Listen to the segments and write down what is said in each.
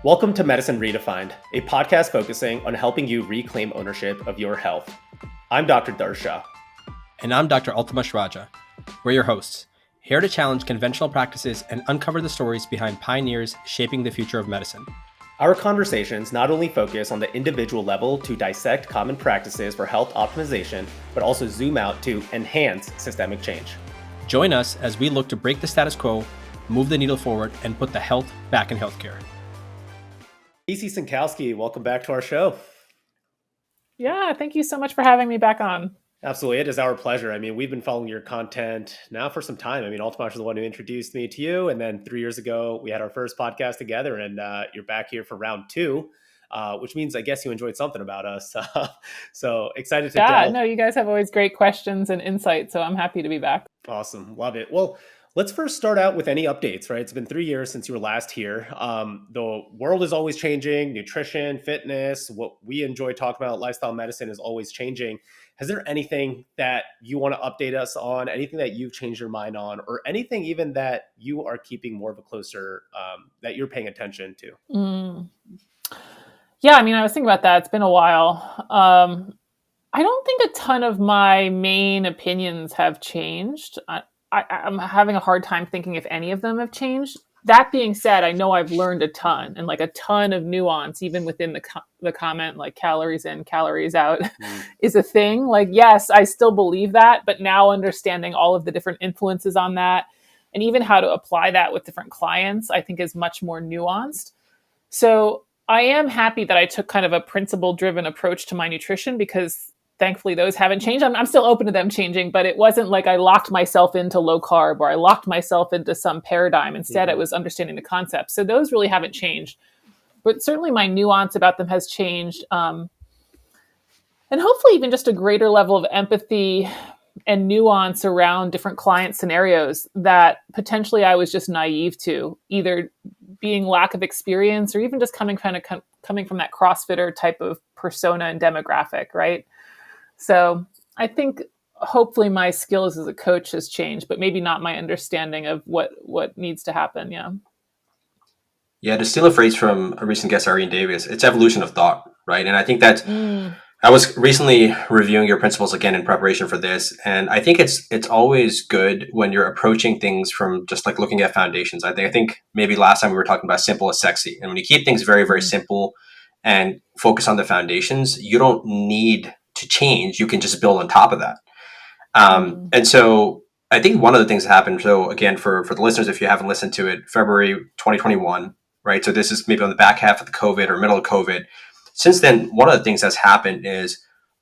Welcome to Medicine Redefined, a podcast focusing on helping you reclaim ownership of your health. I'm Dr. Darsha. And I'm Dr. Ultimash Raja. We're your hosts, here to challenge conventional practices and uncover the stories behind pioneers shaping the future of medicine. Our conversations not only focus on the individual level to dissect common practices for health optimization, but also zoom out to enhance systemic change. Join us as we look to break the status quo, move the needle forward, and put the health back in healthcare. Synkowski, welcome back to our show. Yeah, thank you so much for having me back on. Absolutely. It is our pleasure. I mean, we've been following your content now for some time. I mean, Ultimash is the one who introduced me to you. And then 3 years ago, we had our first podcast together, and you're back here for round two, which means I guess you enjoyed something about us. So excited to delve. No, you guys have always great questions and insights. So I'm happy to be back. Awesome. Love it. Well, let's first start out with any updates, right? It's been 3 years since you were last here. The world is always changing. Nutrition, fitness, what we enjoy talking about, lifestyle medicine is always changing. Is there anything that you want to update us on, anything that you've changed your mind on, or anything even that you are keeping more of a closer, that you're paying attention to? Yeah, I mean, I was thinking about that. It's been a while. I don't think a ton of my main opinions have changed. I'm having a hard time thinking if any of them have changed. That being said, I know I've learned a ton and like a ton of nuance, even within the comment, like calories in, calories out is a thing. Like, yes, I still believe that, but now understanding all of the different influences on that and even how to apply that with different clients, I think is much more nuanced. So I am happy that I took kind of a principle-driven approach to my nutrition because thankfully those haven't changed. I'm still open to them changing, but it wasn't like I locked myself into low carb or I locked myself into some paradigm. Instead, it was understanding the concept. So those really haven't changed, but certainly my nuance about them has changed. And hopefully even just a greater level of empathy and nuance around different client scenarios that potentially I was just naive to, either being lack of experience or even just coming from that CrossFitter type of persona and demographic, right? So I think hopefully my skills as a coach has changed, but maybe not my understanding of what needs to happen. Yeah. Yeah. To steal a phrase from a recent guest, Irene Davis, it's evolution of thought, right? And I think that's, I was recently reviewing your principles again in preparation for this. And I think it's always good when you're approaching things from just like looking at foundations. I think maybe last time we were talking about simple is sexy. And when you keep things very, very simple and focus on the foundations, you don't need to change. You can just build on top of that. And so I think one of the things that happened, so again, for the listeners, if you haven't listened to it, February 2021, right? So this is maybe on the back half of the COVID or middle of COVID. Since then, one of the things that's happened is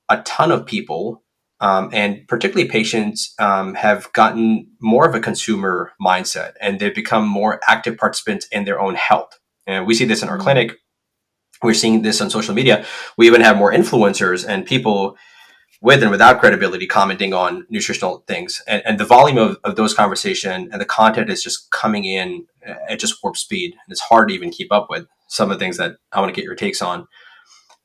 a ton of people, and particularly patients, have gotten more of a consumer mindset and they've become more active participants in their own health. And we see this in our clinic. We're seeing this on social media. We even have more influencers and people with and without credibility commenting on nutritional things. And the volume of those conversations and the content is just coming in at just warp speed. And it's hard to even keep up with some of the things that I want to get your takes on.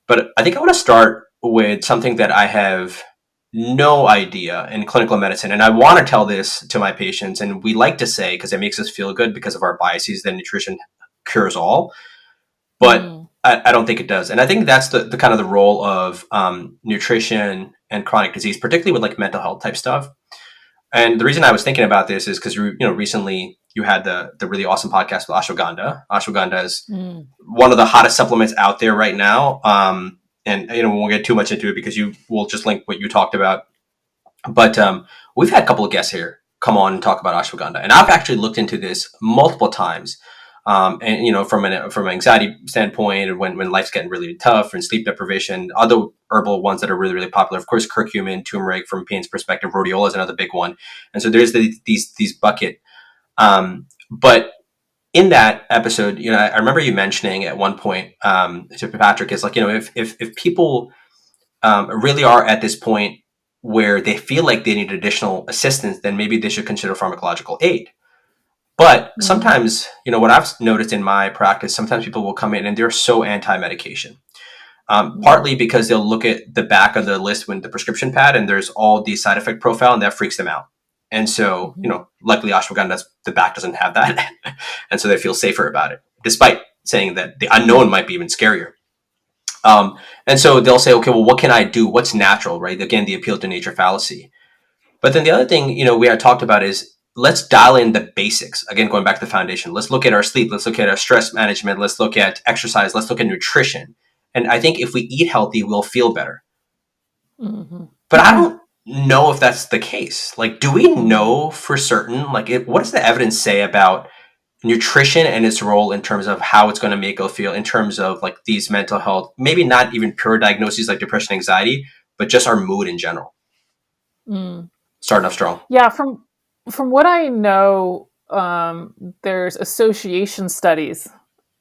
But I think I want to start with something that I have no idea in clinical medicine. And I want to tell this to my patients. And we like to say, because it makes us feel good because of our biases, that nutrition cures all. But I don't think it does. And I think that's the kind of the role of nutrition and chronic disease, particularly with like mental health type stuff. And the reason I was thinking about this is because, recently you had the really awesome podcast with ashwagandha. Ashwagandha is one of the hottest supplements out there right now. And, we won't get too much into it because we'll just link what you talked about. But we've had a couple of guests here come on and talk about ashwagandha. And I've actually looked into this multiple times. And from an anxiety standpoint, and when life's getting really tough, and sleep deprivation, other herbal ones that are really, really popular, of course, curcumin, turmeric from pain's perspective, rhodiola is another big one. And so there's these bucket. But in that episode, I remember you mentioning at one point to Patrick, is like, if people really are at this point where they feel like they need additional assistance, then maybe they should consider pharmacological aid. But sometimes, what I've noticed in my practice, sometimes people will come in and they're so anti-medication. Partly because they'll look at the back of the list with the prescription pad and there's all the side effect profile and that freaks them out. And so, luckily ashwagandha, the back doesn't have that. And so they feel safer about it, despite saying that the unknown might be even scarier. And so they'll say, okay, well, what can I do? What's natural, right? Again, the appeal to nature fallacy. But then the other thing, we had talked about is let's dial in the basics. Again, going back to the foundation, let's look at our sleep. Let's look at our stress management. Let's look at exercise. Let's look at nutrition. And I think if we eat healthy, we'll feel better. Mm-hmm. But I don't know if that's the case. Like, do we know for certain, like, what does the evidence say about nutrition and its role in terms of how it's going to make us feel in terms of like these mental health, maybe not even pure diagnoses like depression, anxiety, but just our mood in general? Starting off strong. Yeah, from what I know, there's association studies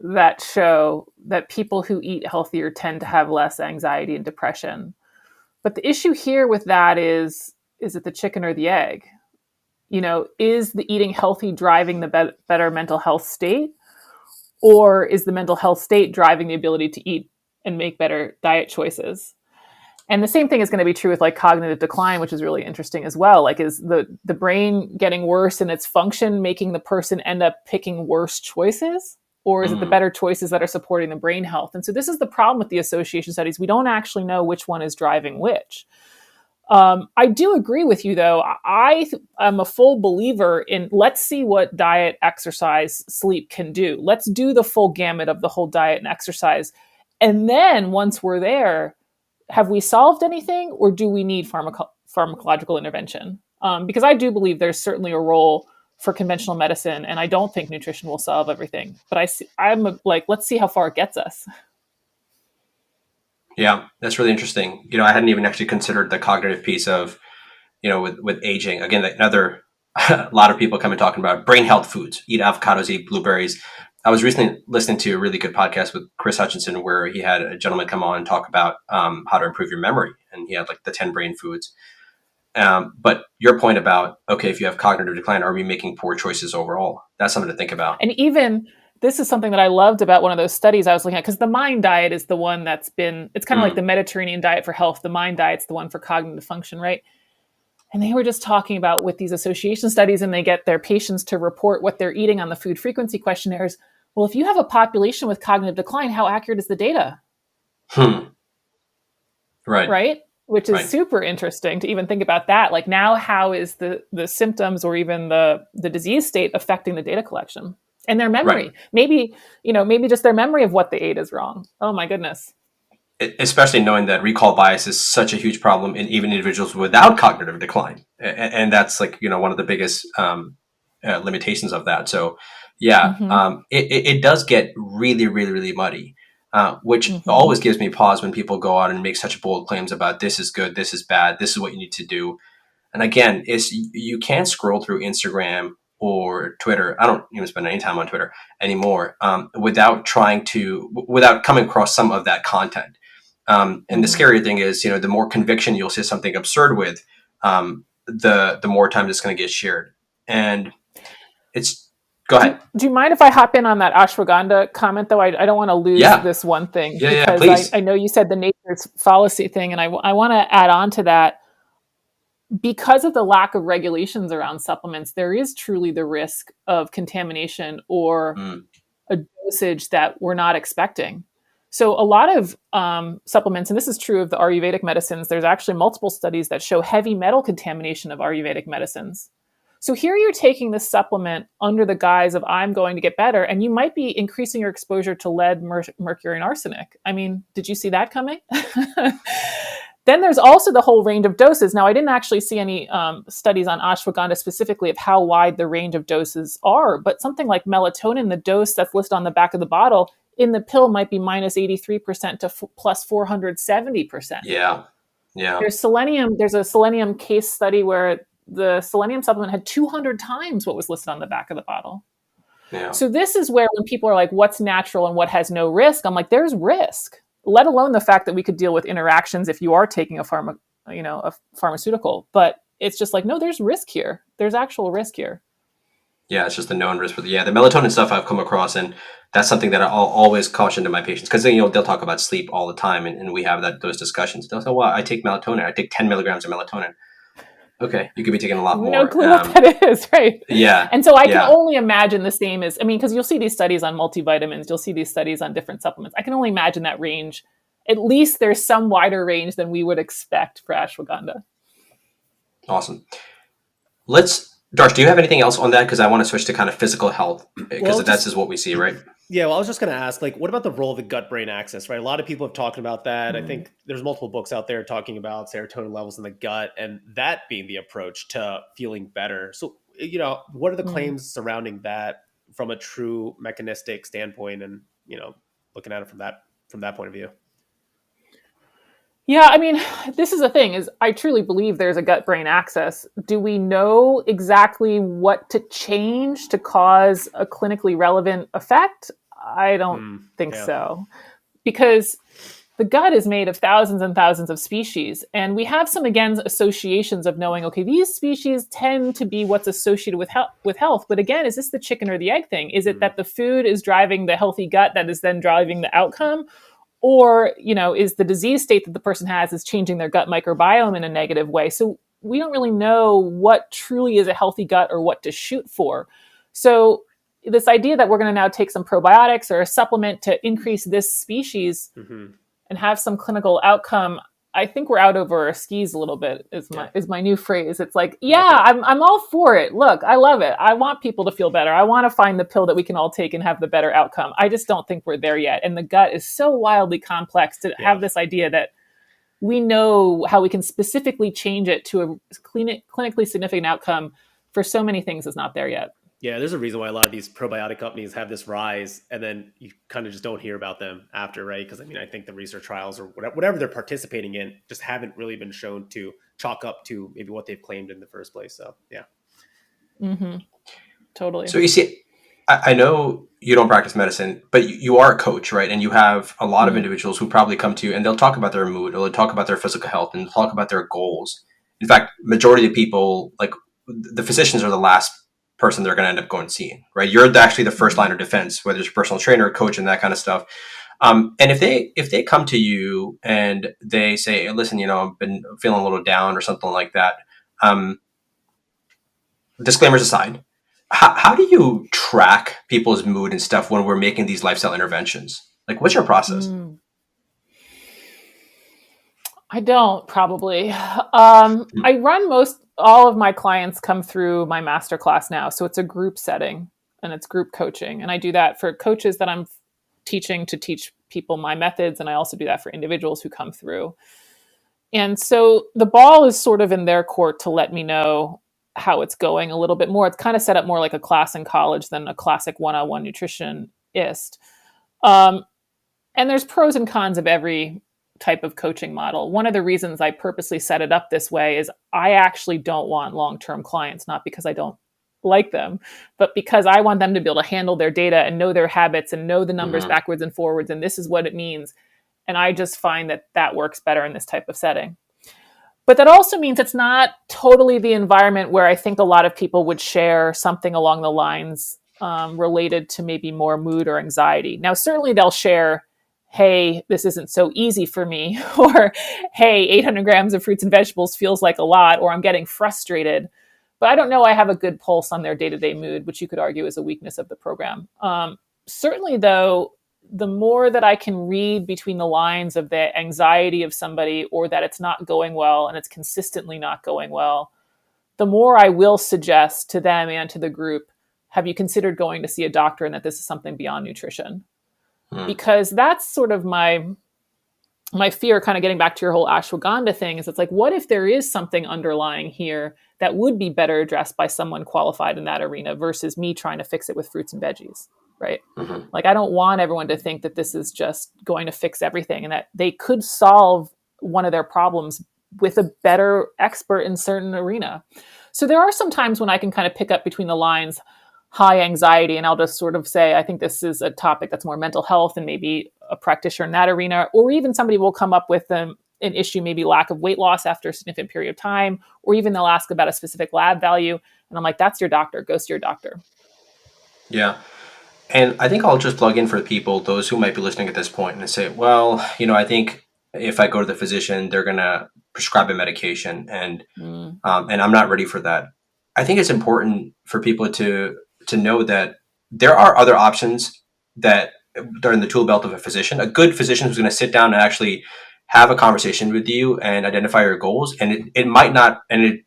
that show that people who eat healthier tend to have less anxiety and depression. But the issue here with that is it the chicken or the egg? Is the eating healthy driving the better mental health state? Or is the mental health state driving the ability to eat and make better diet choices? And the same thing is going to be true with like cognitive decline, which is really interesting as well. Like, is the brain getting worse in its function, making the person end up picking worse choices? Or is it the better choices that are supporting the brain health? And so this is the problem with the association studies. We don't actually know which one is driving which. I do agree with you, though. I am a full believer in let's see what diet, exercise, sleep can do. Let's do the full gamut of the whole diet and exercise. And then once we're there, have we solved anything, or do we need pharmacological intervention? Because I do believe there's certainly a role for conventional medicine, and I don't think nutrition will solve everything. But I'm like, let's see how far it gets us. Yeah, that's really interesting. I hadn't even actually considered the cognitive piece of, with aging. Again, another a lot of people come and talking about brain health foods. Eat avocados, eat blueberries. I was recently listening to a really good podcast with Chris Hutchinson where he had a gentleman come on and talk about how to improve your memory. And he had like the 10 brain foods. But your point about, okay, if you have cognitive decline, are we making poor choices overall? That's something to think about. And even this is something that I loved about one of those studies I was looking at, because the MIND diet is the one it's kind of like the Mediterranean diet for health. The MIND diet's the one for cognitive function, right? And they were just talking about with these association studies, and they get their patients to report what they're eating on the food frequency questionnaires. Well, if you have a population with cognitive decline, how accurate is the data? Right? Which is super interesting to even think about that. Like, now, how is the symptoms or even the disease state affecting the data collection and their memory? Right. Maybe just their memory of what they ate is wrong. Oh my goodness. Especially knowing that recall bias is such a huge problem in even individuals without cognitive decline. And that's like, one of the biggest limitations of that. So it does get really, really, really muddy, which always gives me pause when people go out and make such bold claims about this is good, this is bad, this is what you need to do. And again, you can't scroll through Instagram or Twitter. I don't even spend any time on Twitter anymore without coming across some of that content. And the scary thing is, the more conviction you'll see something absurd with, the more time it's going to get shared. And go ahead. Do you mind if I hop in on that ashwagandha comment, though? I don't want to lose this one thing, because I know you said the nature's fallacy thing, and I want to add on to that. Because of the lack of regulations around supplements, there is truly the risk of contamination or a dosage that we're not expecting. So a lot of supplements, and this is true of the Ayurvedic medicines, there's actually multiple studies that show heavy metal contamination of Ayurvedic medicines. So here you're taking this supplement under the guise of I'm going to get better, and you might be increasing your exposure to lead, mercury, and arsenic. I mean, did you see that coming? Then there's also the whole range of doses. Now, I didn't actually see any studies on ashwagandha specifically of how wide the range of doses are, but something like melatonin, the dose that's listed on the back of the bottle, in the pill might be minus 83% to plus 470%. Yeah. There's selenium. There's a selenium case study where the selenium supplement had 200 times what was listed on the back of the bottle. Yeah. So this is where when people are like, what's natural and what has no risk? I'm like, there's risk, let alone the fact that we could deal with interactions if you are taking a pharmaceutical. But it's just like, no, there's risk here. There's actual risk here. Yeah, it's just the known risk. But the melatonin stuff I've come across, and that's something that I'll always caution to my patients, because they'll talk about sleep all the time, and we have those discussions. They'll say, well, I take melatonin. I take 10 milligrams of melatonin. Okay, you could be taking a lot No more. clue what that is, right? Yeah, And so I can yeah. only imagine the same as, I mean, because you'll see these studies on multivitamins, you'll see these studies on different supplements. I can only imagine that range. At least there's some wider range than we would expect for ashwagandha. Awesome. Darsh, do you have anything else on that? Because I want to switch to kind of physical health, because Well, that's just just what we see, right? yeah, well, I was just going to ask, like, what about the role of the gut-brain axis, right? A lot of people have talked about that. I Mm. think there's multiple books out there talking about serotonin levels in the gut and that being the approach to feeling better. So, what are the Mm. claims surrounding that from a true mechanistic standpoint, and looking at it from that point of view? Yeah, I mean, this is the thing is I truly believe there's a gut brain axis. Do we know exactly what to change to cause a clinically relevant effect? I don't think Yeah. so. Because the gut is made of thousands and thousands of species, and we have some again associations of knowing, okay, these species tend to be what's associated with health. But again, is this the chicken or the egg thing? Is it that the food is driving the healthy gut that is then driving the outcome? Or is the disease state that the person has is changing their gut microbiome in a negative way? So we don't really know what truly is a healthy gut or what to shoot for. So this idea that we're going to now take some probiotics or a supplement to increase this species Mm-hmm. and have some clinical outcome, I think we're out over our skis a little bit is my new phrase. It's like, yeah, I'm all for it. Look, I love it. I want people to feel better. I want to find the pill that we can all take and have the better outcome. I just don't think we're there yet. And the gut is so wildly complex to have this idea that we know how we can specifically change it to a clinically significant outcome for so many things is not there yet. Yeah, there's a reason why a lot of these probiotic companies have this rise, and then you kind of just don't hear about them after, right? Because I think the research trials or whatever they're participating in just haven't really been shown to chalk up to maybe what they've claimed in the first place. So yeah. Mm-hmm. Totally. So you see, I know you don't practice medicine, but you are a coach, right? And you have a lot of individuals who probably come to you and they'll talk about their mood, or they'll talk about their physical health, and talk about their goals. In fact, majority of people, like the physicians, are the last person they're going to end up going and seeing, right? You're actually the first line of defense, whether it's a personal trainer, coach, and that kind of stuff. And if they come to you and they say, hey, listen, I've been feeling a little down or something like that. Disclaimers aside, how do you track people's mood and stuff when we're making these lifestyle interventions? Like, what's your process? I don't probably. I run all of my clients come through my masterclass now. So it's a group setting and it's group coaching. And I do that for coaches that I'm teaching to teach people my methods. And I also do that for individuals who come through. And so the ball is sort of in their court to let me know how it's going a little bit more. It's kind of set up more like a class in college than a classic one-on-one nutritionist. And there's pros and cons of every type of coaching model. One of the reasons I purposely set it up this way is I actually don't want long-term clients, not because I don't like them, but because I want them to be able to handle their data and know their habits and know the numbers backwards and forwards. And this is what it means. And I just find that works better in this type of setting. But that also means it's not totally the environment where I think a lot of people would share something along the lines related to maybe more mood or anxiety. Now, certainly they'll share, hey, this isn't so easy for me, or hey, 800 grams of fruits and vegetables feels like a lot, or I'm getting frustrated. But I don't know I have a good pulse on their day-to-day mood, which you could argue is a weakness of the program. Certainly, though, the more that I can read between the lines of the anxiety of somebody, or that it's not going well and it's consistently not going well, the more I will suggest to them and to the group, have you considered going to see a doctor and that this is something beyond nutrition? Because that's sort of my fear, kind of getting back to your whole ashwagandha thing, is it's like, what if there is something underlying here that would be better addressed by someone qualified in that arena versus me trying to fix it with fruits and veggies, right? Like, I don't want everyone to think that this is just going to fix everything and that they could solve one of their problems with a better expert in certain arena. So there are some times when I can kind of pick up between the lines, high anxiety, and I'll just sort of say, I think this is a topic that's more mental health, and maybe a practitioner in that arena, or even somebody will come up with an issue, maybe lack of weight loss after a significant period of time, or even they'll ask about a specific lab value. And I'm like, that's your doctor, go see your doctor. Yeah. And I think I'll just plug in for people, those who might be listening at this point, and say, well, I think if I go to the physician, they're going to prescribe a medication, and Mm. I'm not ready for that. I think it's important for people to know that there are other options that are in the tool belt of a physician. A good physician who's going to sit down and actually have a conversation with you and identify your goals, and it might not, and it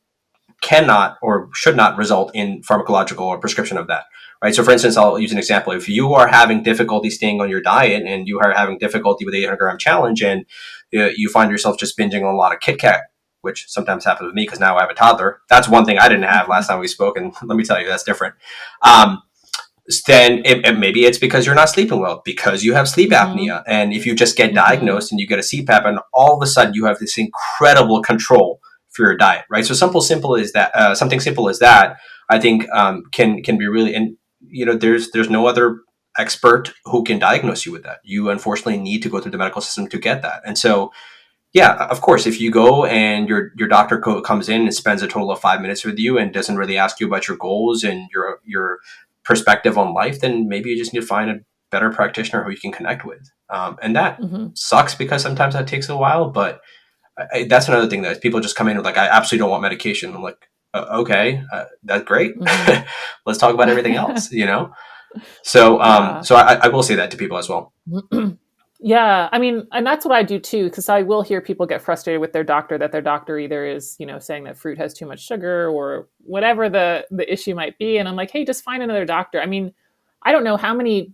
cannot or should not result in pharmacological or prescription of that, right? So for instance, I'll use an example. If you are having difficulty staying on your diet and you are having difficulty with the 800-gram challenge, and you find yourself just binging on a lot of Kit Kat, which sometimes happens with me because now I have a toddler. That's one thing I didn't have last time we spoke, and let me tell you, that's different. Then maybe it's because you're not sleeping well, because you have sleep apnea. And if you just get diagnosed and you get a CPAP, and all of a sudden you have this incredible control for your diet, right? So something simple as that, I think can be really, and there's no other expert who can diagnose you with that. You unfortunately need to go through the medical system to get that. And so, yeah, of course, if you go and your doctor comes in and spends a total of 5 minutes with you and doesn't really ask you about your goals and your perspective on life, then maybe you just need to find a better practitioner who you can connect with. And that sucks because sometimes that takes a while, but that's another thing that people just come in with like, I absolutely don't want medication. I'm like, okay, that's great. Let's talk about everything else, So, so I will say that to people as well. Yeah, I mean, and that's what I do too, because I will hear people get frustrated with their doctor, that their doctor either is, saying that fruit has too much sugar or whatever the issue might be. And I'm like, hey, just find another doctor. I mean, I don't know how many,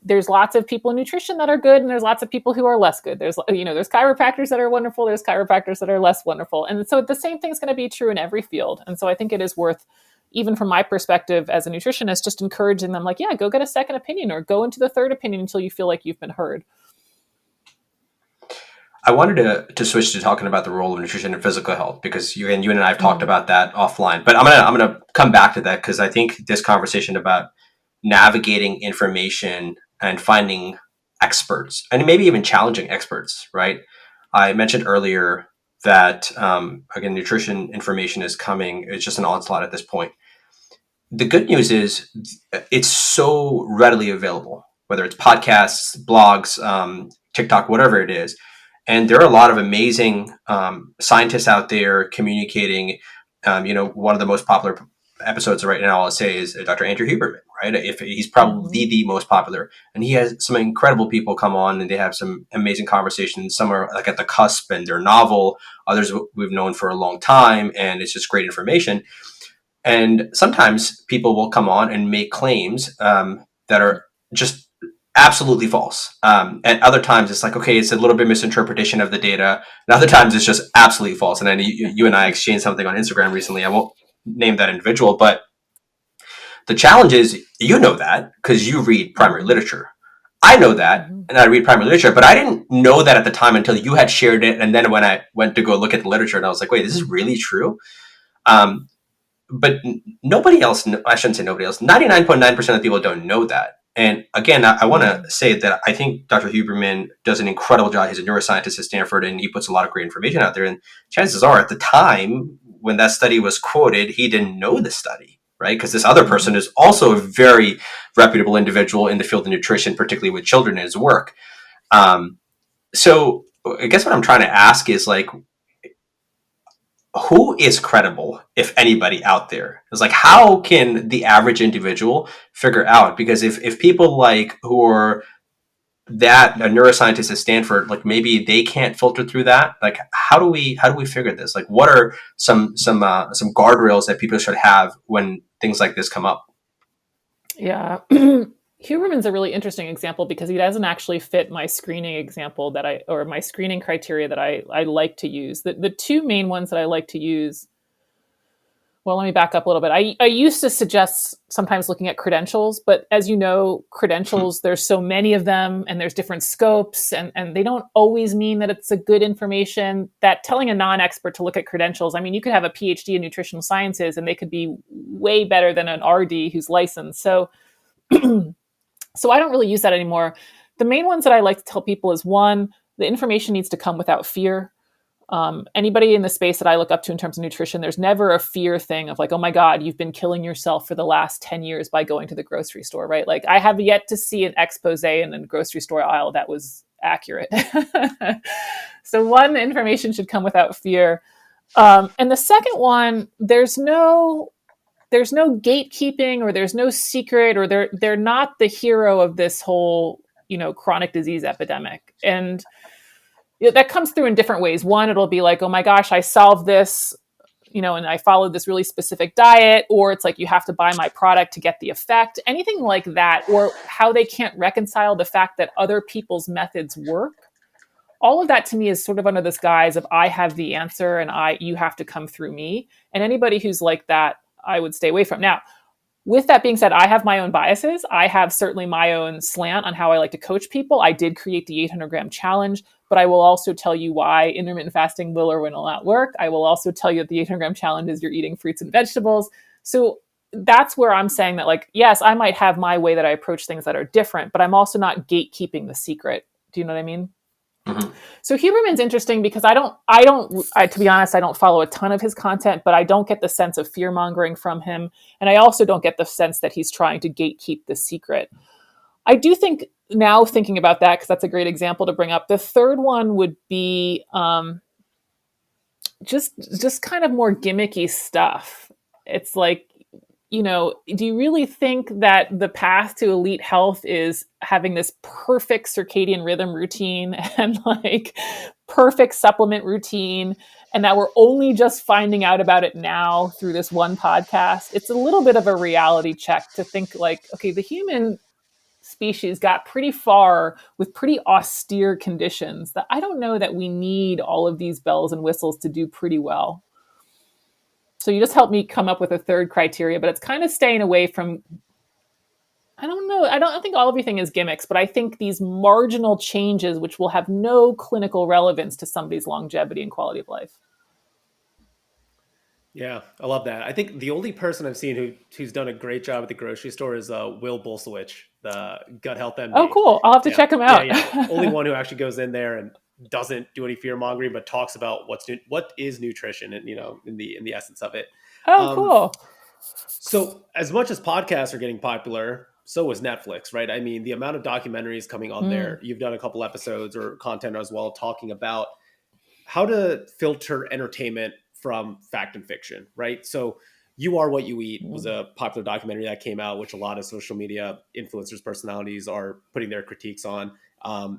there's lots of people in nutrition that are good, and there's lots of people who are less good. There's, there's chiropractors that are wonderful. There's chiropractors that are less wonderful. And so the same thing's going to be true in every field. And so I think it is worth, even from my perspective as a nutritionist, just encouraging them, like, yeah, go get a second opinion or go into the third opinion until you feel like you've been heard. I wanted to switch to talking about the role of nutrition in physical health, because you and I have talked about that offline. But I'm gonna come back to that, because I think this conversation about navigating information and finding experts, and maybe even challenging experts, right? I mentioned earlier that again, nutrition information is coming. It's just an onslaught at this point. The good news is it's so readily available, whether it's podcasts, blogs, TikTok, whatever it is. And there are a lot of amazing scientists out there communicating. One of the most popular episodes right now, I'll say, is Dr. Andrew Huberman, right? If he's probably the most popular, and he has some incredible people come on, and they have some amazing conversations. Some are like at the cusp and they're novel. Others we've known for a long time, and it's just great information. And sometimes people will come on and make claims that are just absolutely false. And other times it's like, okay, it's a little bit misinterpretation of the data. And other times it's just absolutely false. And then you and I exchanged something on Instagram recently. I won't name that individual, but the challenge is, that because you read primary literature. I know that, and I read primary literature, but I didn't know that at the time until you had shared it. And then when I went to go look at the literature, and I was like, wait, this is really true? But nobody else, I shouldn't say nobody else, 99.9% of people don't know that. And again, I want to say that I think Dr. Huberman does an incredible job. He's a neuroscientist at Stanford, and he puts a lot of great information out there. And chances are, at the time when that study was quoted, he didn't know the study, right? Because this other person is also a very reputable individual in the field of nutrition, particularly with children in his work. So I guess what I'm trying to ask is, like, who is credible, if anybody, out there? It's like, how can the average individual figure out? Because if people like who are that a neuroscientist at Stanford, like, maybe they can't filter through that. Like, how do we figure this? Like, what are some guardrails that people should have when things like this come up? Yeah. Huberman's a really interesting example because he doesn't actually fit my screening example or my screening criteria that I like to use. The two main ones that I like to use, well, let me back up a little bit. I used to suggest sometimes looking at credentials, but as you know, credentials, there's so many of them and there's different scopes, and they don't always mean that it's a good information. That telling a non-expert to look at credentials, I mean, you could have a PhD in nutritional sciences and they could be way better than an RD who's licensed. So I don't really use that anymore. The main ones that I like to tell people is, one, the information needs to come without fear. Anybody in the space that I look up to in terms of nutrition, there's never a fear thing of like, oh my God, you've been killing yourself for the last 10 years by going to the grocery store, right? Like, I have yet to see an expose in a grocery store aisle that was accurate. So one, information should come without fear. And the second one, there's no gatekeeping, or there's no secret, or they're not the hero of this whole, chronic disease epidemic. And that comes through in different ways. One, it'll be like, oh my gosh, I solved this, and I followed this really specific diet, or it's like, you have to buy my product to get the effect, anything like that, or how they can't reconcile the fact that other people's methods work. All of that to me is sort of under this guise of, I have the answer and you have to come through me. And anybody who's like that, I would stay away from. Now, with that being said, I have my own biases. I have certainly my own slant on how I like to coach people. I did create the 800-gram challenge, but I will also tell you why intermittent fasting will or will not work. I will also tell you that the 800-gram challenge is you're eating fruits and vegetables. So that's where I'm saying that, like, yes, I might have my way that I approach things that are different, but I'm also not gatekeeping the secret. Do you know what I mean? Mm-hmm. So Huberman's interesting because to be honest, I don't follow a ton of his content, but I don't get the sense of fear mongering from him. And I also don't get the sense that he's trying to gatekeep the secret. I do think, now thinking about that, because that's a great example to bring up, the third one would be just kind of more gimmicky stuff. It's like, do you really think that the path to elite health is having this perfect circadian rhythm routine and like perfect supplement routine, and that we're only just finding out about it now through this one podcast? It's a little bit of a reality check to think like, okay, the human species got pretty far with pretty austere conditions that I don't know that we need all of these bells and whistles to do pretty well. So you just helped me come up with a third criteria, but it's kind of staying away from, I don't know, I don't think all everything is gimmicks, but I think these marginal changes, which will have no clinical relevance to somebody's longevity and quality of life. Yeah, I love that. I think the only person I've seen who's done a great job at the grocery store is Will Bulsiewicz, the gut health MD. Oh, cool. I'll have to check him out. Yeah. Only one who actually goes in there and doesn't do any fear mongering, but talks about what is nutrition and, in the essence of it. Oh, cool. So as much as podcasts are getting popular, so is Netflix, right? I mean, the amount of documentaries coming on there, you've done a couple episodes or content as well, talking about how to filter entertainment from fact and fiction, right? So You Are What You Eat was a popular documentary that came out, which a lot of social media influencers, personalities are putting their critiques on.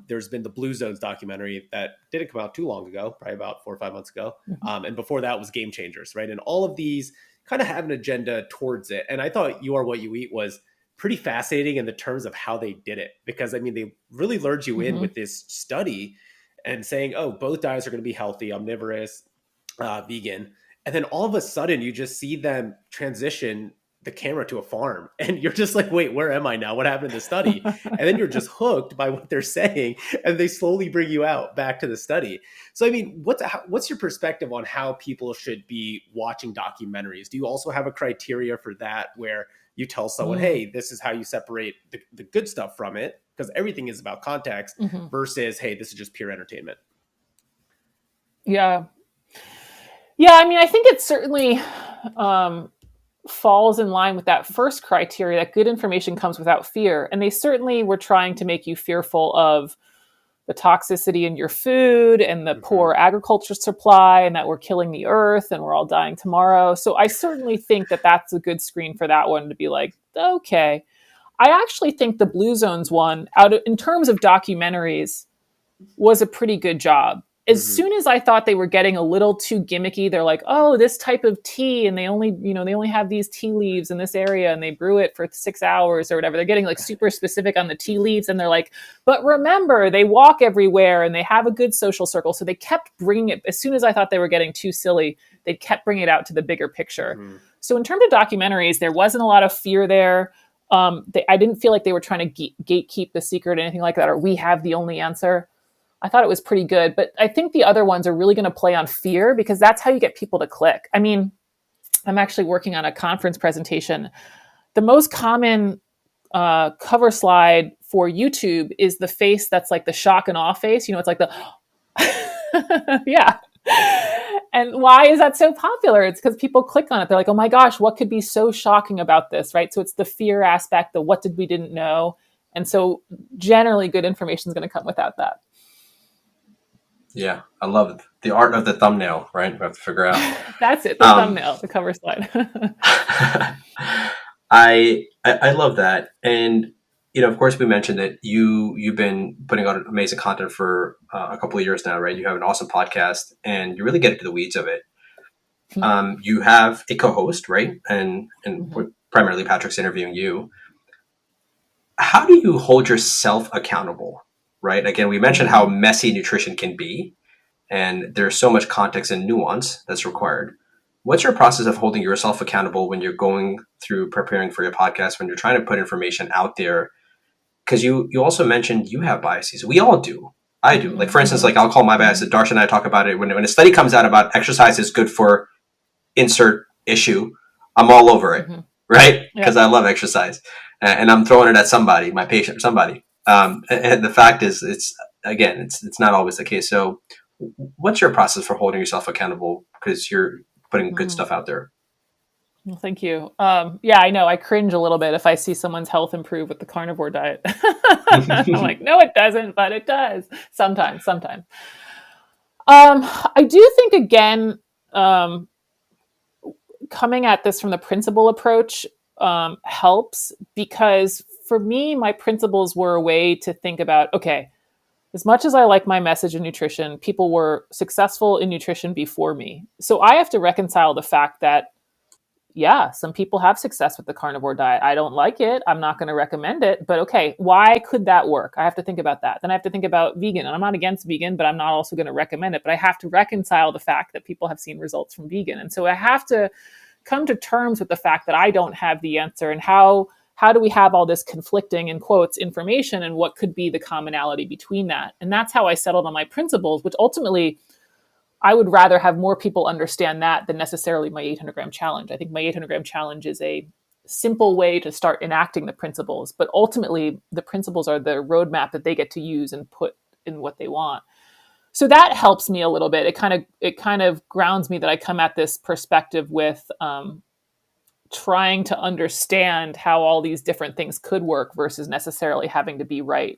There's been the Blue Zones documentary that didn't come out too long ago, probably about 4 or 5 months ago. And before that was Game Changers, right? And all of these kind of have an agenda towards it. And I thought You Are What You Eat was pretty fascinating in the terms of how they did it. Because, I mean, they really lured you in with this study and saying, oh, both diets are going to be healthy, omnivorous, vegan. And then all of a sudden you just see them transition the camera to a farm and you're just like, wait, where am I now? What happened in the study? And then you're just hooked by what they're saying and they slowly bring you out back to the study. So, I mean, what's your perspective on how people should be watching documentaries? Do you also have a criteria for that where you tell someone, hey, this is how you separate the good stuff from it? Because everything is about context versus, hey, this is just pure entertainment. Yeah. Yeah, I mean, I think it certainly falls in line with that first criteria, that good information comes without fear. And they certainly were trying to make you fearful of the toxicity in your food and the poor agriculture supply and that we're killing the earth and we're all dying tomorrow. So I certainly think that that's a good screen for that one to be like, okay. I actually think the Blue Zones one, in terms of documentaries, was a pretty good job. As soon as I thought they were getting a little too gimmicky, they're like, oh, this type of tea, and they only have these tea leaves in this area, and they brew it for 6 hours or whatever. They're getting like super specific on the tea leaves, and they're like, but remember, they walk everywhere, and they have a good social circle. So they kept bringing it. As soon as I thought they were getting too silly, they kept bringing it out to the bigger picture. So in terms of documentaries, there wasn't a lot of fear there. I didn't feel like they were trying to gatekeep the secret or anything like that, or we have the only answer. I thought it was pretty good, but I think the other ones are really going to play on fear because that's how you get people to click. I mean, I'm actually working on a conference presentation. The most common cover slide for YouTube is the face that's like the shock and awe face. It's like the, yeah. And why is that so popular? It's because people click on it. They're like, oh my gosh, what could be so shocking about this, right? So it's the fear aspect, the what did we didn't know. And so generally good information is going to come without that. Yeah, I love it. The art of the thumbnail, right? We have to figure out. That's it, the Um, thumbnail, the cover slide. I love that, and of course, we mentioned that you've been putting out amazing content for a couple of years now, right? You have an awesome podcast, and you really get into the weeds of it. You have a co-host, right? And Mhm. primarily Patrick's interviewing you. How do you hold yourself accountable, right? Again, we mentioned how Mm. messy nutrition can be, and there's so much context and nuance that's required. What's your process of holding yourself accountable when you're going through preparing for your podcast, when you're trying to put information out there? Because you also mentioned you have biases. We all do. I do. Like, Mhm, for instance, mhm, like I'll call my mhm, bias. Darsh and I talk about it when a study comes out about exercise is good for insert issue. I'm all over it, mhm. right? Because Yep. I love exercise, and I'm throwing it at somebody, my patient or somebody. And the fact is, it's not always the case. So, what's your process for holding yourself accountable because you're putting good Mm. stuff out there? Well, thank you. Yeah, I know. I cringe a little bit if I see someone's health improve with the carnivore diet. I'm like, no, it doesn't, but it does. Sometimes, sometimes. I do think again, um, coming at this from the principle approach helps because for me, my principles were a way to think about, okay, as much as I like my message in nutrition, people were successful in nutrition before me. So I have to reconcile the fact that yeah, some people have success with the carnivore diet. I don't like it. I'm not going to recommend it. But okay, why could that work? I have to think about that. Then I have to think about vegan. And I'm not against vegan, but I'm not also going to recommend it. But I have to reconcile the fact that people have seen results from vegan. And so I have to come to terms with the fact that I don't have the answer and how do we have all this conflicting in quotes information and what could be the commonality between that. And that's how I settled on my principles, which ultimately I would rather have more people understand that than necessarily my 800-gram challenge. I think my 800-gram challenge is a simple way to start enacting the principles, but ultimately the principles are the roadmap that they get to use and put in what they want. So that helps me a little bit. It kind of grounds me that I come at this perspective with trying to understand how all these different things could work versus necessarily having to be right.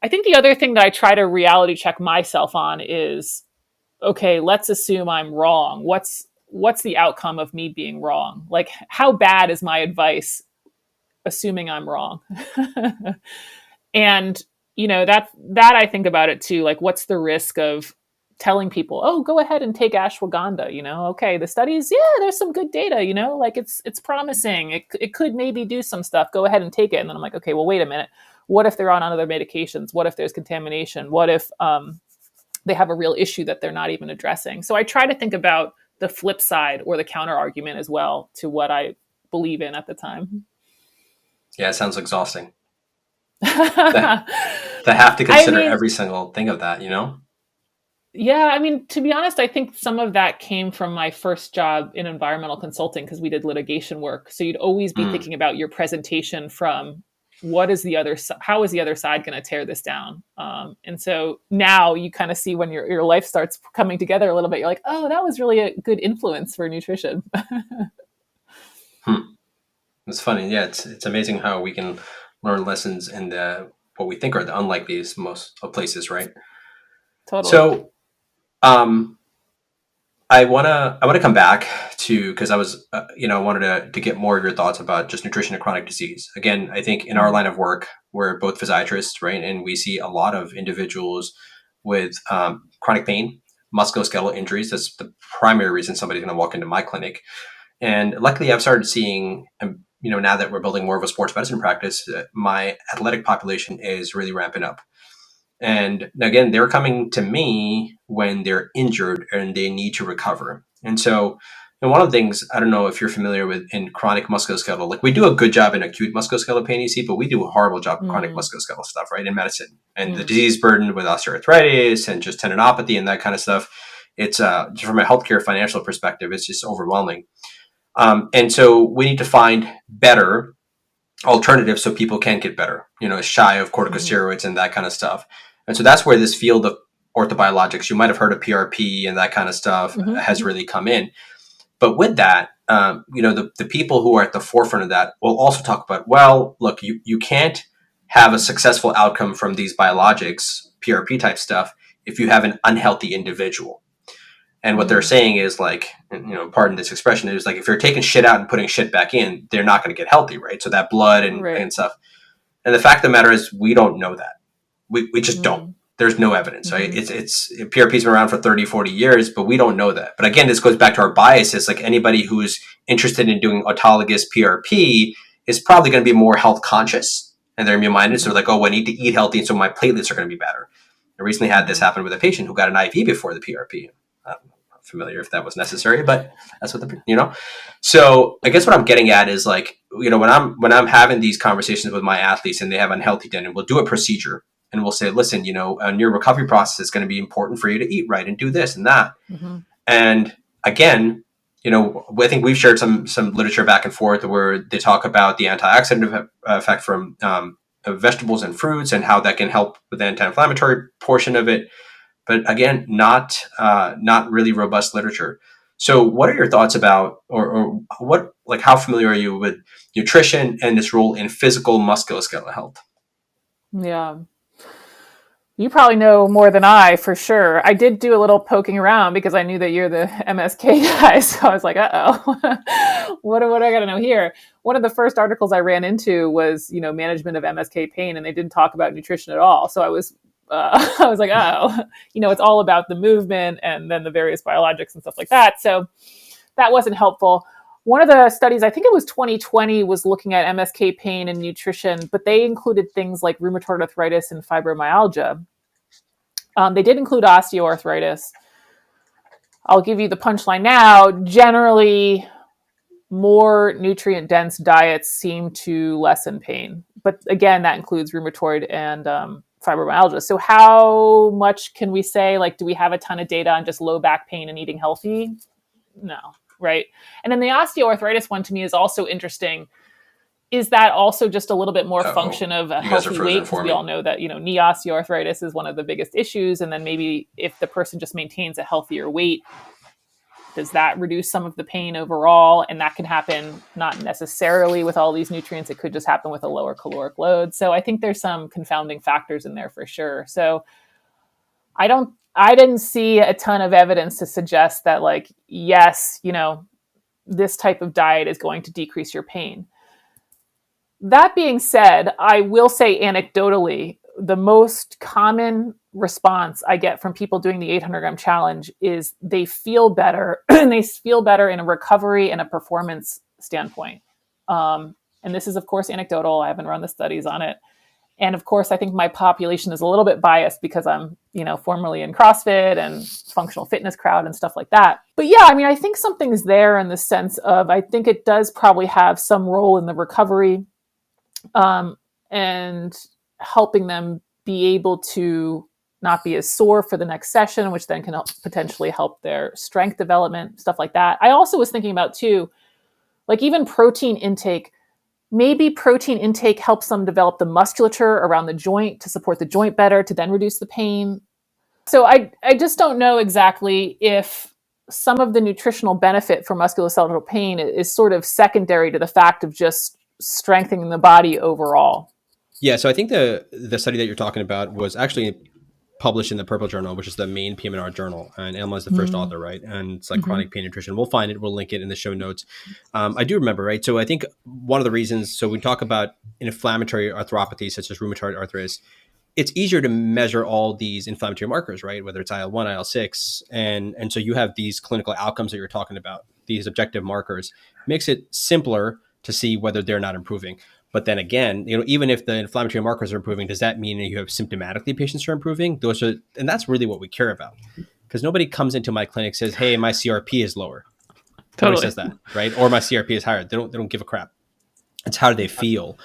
I think the other thing that I try to reality check myself on is okay, let's assume I'm wrong. What's the outcome of me being wrong? Like how bad is my advice assuming I'm wrong? And that I think about it too. Like what's the risk of telling people, "Oh, go ahead and take ashwagandha, okay, the studies, yeah, there's some good data, like it's promising. It could maybe do some stuff. Go ahead and take it." And then I'm like, "Okay, well wait a minute. What if they're on other medications? What if there's contamination? What if they have a real issue that they're not even addressing?" So I try to think about the flip side or the counter argument as well to what I believe in at the time. Yeah, it sounds exhausting. To, I to have to consider mean, every single thing of that, you know? yeah, I mean, to be honest, I think some of that came from my first job in environmental consulting because we did litigation work. So you'd always be Mm. thinking about your presentation from how is the other side going to tear this down? And so now you kind of see when your life starts coming together a little bit, you're like, oh, that was really a good influence for nutrition. Hmm. It's funny. Yeah, it's amazing how we can learn lessons in the what we think are the unlikeliest most of places, right? Totally. So, um, I wanna come back to because I was I wanted to get more of your thoughts about just nutrition and chronic disease. Again, I think in our Mhm. line of work, we're both physiatrists, right, and we see a lot of individuals with chronic pain, musculoskeletal injuries. That's the primary reason somebody's going to walk into my clinic. And luckily, I've started seeing, now that we're building more of a sports medicine practice, my athletic population is really ramping up. And again, they're coming to me when they're injured and they need to recover. And so, one of the things, I don't know if you're familiar with in chronic musculoskeletal, like we do a good job in acute musculoskeletal pain, EC, but we do a horrible job of chronic Mm, musculoskeletal stuff, right, in medicine. And the mm, disease burden with osteoarthritis and just tendinopathy and that kind of stuff, it's from a healthcare financial perspective, it's just overwhelming. And so we need to find better alternatives so people can get better, shy of mhm, corticosteroids and that kind of stuff. And so that's where this field of orthobiologics, you might have heard of PRP and that kind of stuff, mhm, has mhm, really come in. But with that, the people who are at the forefront of that will also talk about, well, look, you can't have a successful outcome from these biologics, PRP type stuff, if you have an unhealthy individual. And what they're saying is like, pardon this expression, is like, if you're taking shit out and putting shit back in, they're not going to get healthy, right? So that blood and stuff. And the fact of the matter is, we don't know that. We just don't. There's no evidence, right? It's PRP's been around for 30, 40 years, but we don't know that. But again, this goes back to our biases. Like, anybody who's interested in doing autologous PRP is probably going to be more health conscious, and they're immune minded. So they're like, oh, I need to eat healthy, and so my platelets are going to be better. I recently had this happen with a patient who got an IV before the PRP. I'm not familiar if that was necessary, but that's what So I guess what I'm getting at is, like, when I'm having these conversations with my athletes and they have unhealthy den, and we'll do a procedure and we'll say, listen, on your recovery process, it's going to be important for you to eat right and do this and that. And again, I think we've shared some literature back and forth where they talk about the antioxidant effect from vegetables and fruits and how that can help with the anti-inflammatory portion of it. But again, not really robust literature. So what are your thoughts about, or what, like, how familiar are you with nutrition and its role in physical musculoskeletal health? Yeah. You probably know more than I, for sure. I did do a little poking around because I knew that you're the MSK guy. So I was like, uh-oh, what do I got to know here? One of the first articles I ran into was, management of MSK pain, and they didn't talk about nutrition at all. So I was like, oh, it's all about the movement and then the various biologics and stuff like that. So that wasn't helpful. One of the studies, I think it was 2020, was looking at MSK pain and nutrition, but they included things like rheumatoid arthritis and fibromyalgia. They did include osteoarthritis. I'll give you the punchline now. Generally, more nutrient-dense diets seem to lessen pain. But again, that includes rheumatoid and fibromyalgia. So how much can we say, like, do we have a ton of data on just low back pain and eating healthy? No. Right. And then the osteoarthritis one to me is also interesting. Is that also just a little bit more function of a healthy weight? Because we all know that, knee osteoarthritis is one of the biggest issues. And then maybe if the person just maintains a healthier weight, does that reduce some of the pain overall? And that can happen not necessarily with all these nutrients. It could just happen with a lower caloric load. So I think there's some confounding factors in there for sure. So I didn't see a ton of evidence to suggest that, like, yes, this type of diet is going to decrease your pain. That being said, I will say anecdotally, the most common response I get from people doing the 800-gram challenge is they feel better, and they feel better in a recovery and a performance standpoint. And this is, of course, anecdotal. I haven't run the studies on it. And of course, I think my population is a little bit biased because I'm, formerly in CrossFit and functional fitness crowd and stuff like that. But yeah, I think something's there in the sense of, I think it does probably have some role in the recovery and helping them be able to not be as sore for the next session, which then can potentially help their strength development, stuff like that. I also was thinking about too, like, even protein intake. Maybe protein intake helps them develop the musculature around the joint to support the joint better, to then reduce the pain. So I just don't know exactly if some of the nutritional benefit for musculoskeletal pain is sort of secondary to the fact of just strengthening the body overall. Yeah, so I think the study that you're talking about was actually published in the Purple Journal, which is the main PMID journal, and Emma is the first author, right? And it's like chronic pain nutrition. We'll find it. We'll link it in the show notes. I do remember, right? So I think one of the reasons, so we talk about inflammatory arthropathy, such as rheumatoid arthritis, it's easier to measure all these inflammatory markers, right? Whether it's IL-1, IL-6, and so you have these clinical outcomes that you're talking about, these objective markers, makes it simpler to see whether they're not improving. But then again, even if the inflammatory markers are improving, does that mean that you have symptomatically patients are improving? And that's really what we care about, because nobody comes into my clinic and says, "Hey, my CRP is lower." Nobody says that, right? Or my CRP is higher. They don't give a crap. It's how do they feel.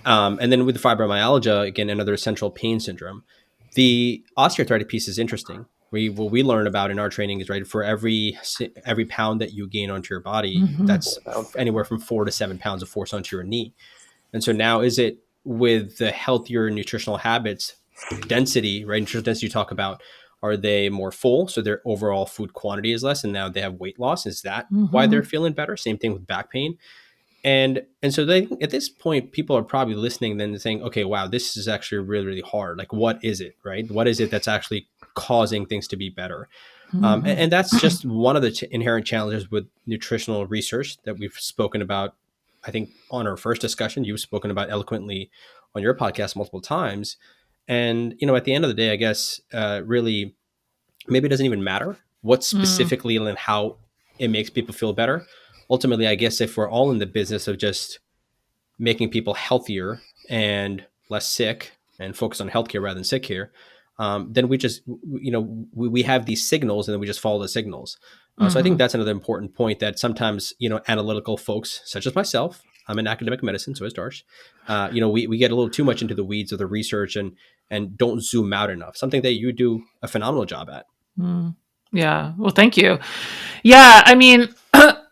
And then with fibromyalgia, again, another central pain syndrome, the osteoarthritis piece is interesting. What we learn about in our training is, right, for every pound that you gain onto your body, that's anywhere from 4 to 7 pounds of force onto your knee. And so now, is it with the healthier nutritional habits, density, right? Nutritional density you talk about, are they more full? So their overall food quantity is less, and now they have weight loss. Is that why they're feeling better? Same thing with back pain. And so at this point, people are probably listening then saying, okay, wow, this is actually really, really hard. Like, what is it, right? What is it that's actually causing things to be better. And that's just one of the inherent challenges with nutritional research that we've spoken about. I think on our first discussion, you've spoken about eloquently on your podcast multiple times. And, at the end of the day, I guess, really, maybe it doesn't even matter what specifically and how it makes people feel better. Ultimately, I guess if we're all in the business of just making people healthier and less sick and focus on healthcare rather than sick care, then we just, we have these signals and then we just follow the signals. So I think that's another important point that sometimes, analytical folks such as myself, I'm in academic medicine, so is Darsh, we get a little too much into the weeds of the research and don't zoom out enough, something that you do a phenomenal job at. Yeah. Well, thank you. Yeah. I mean,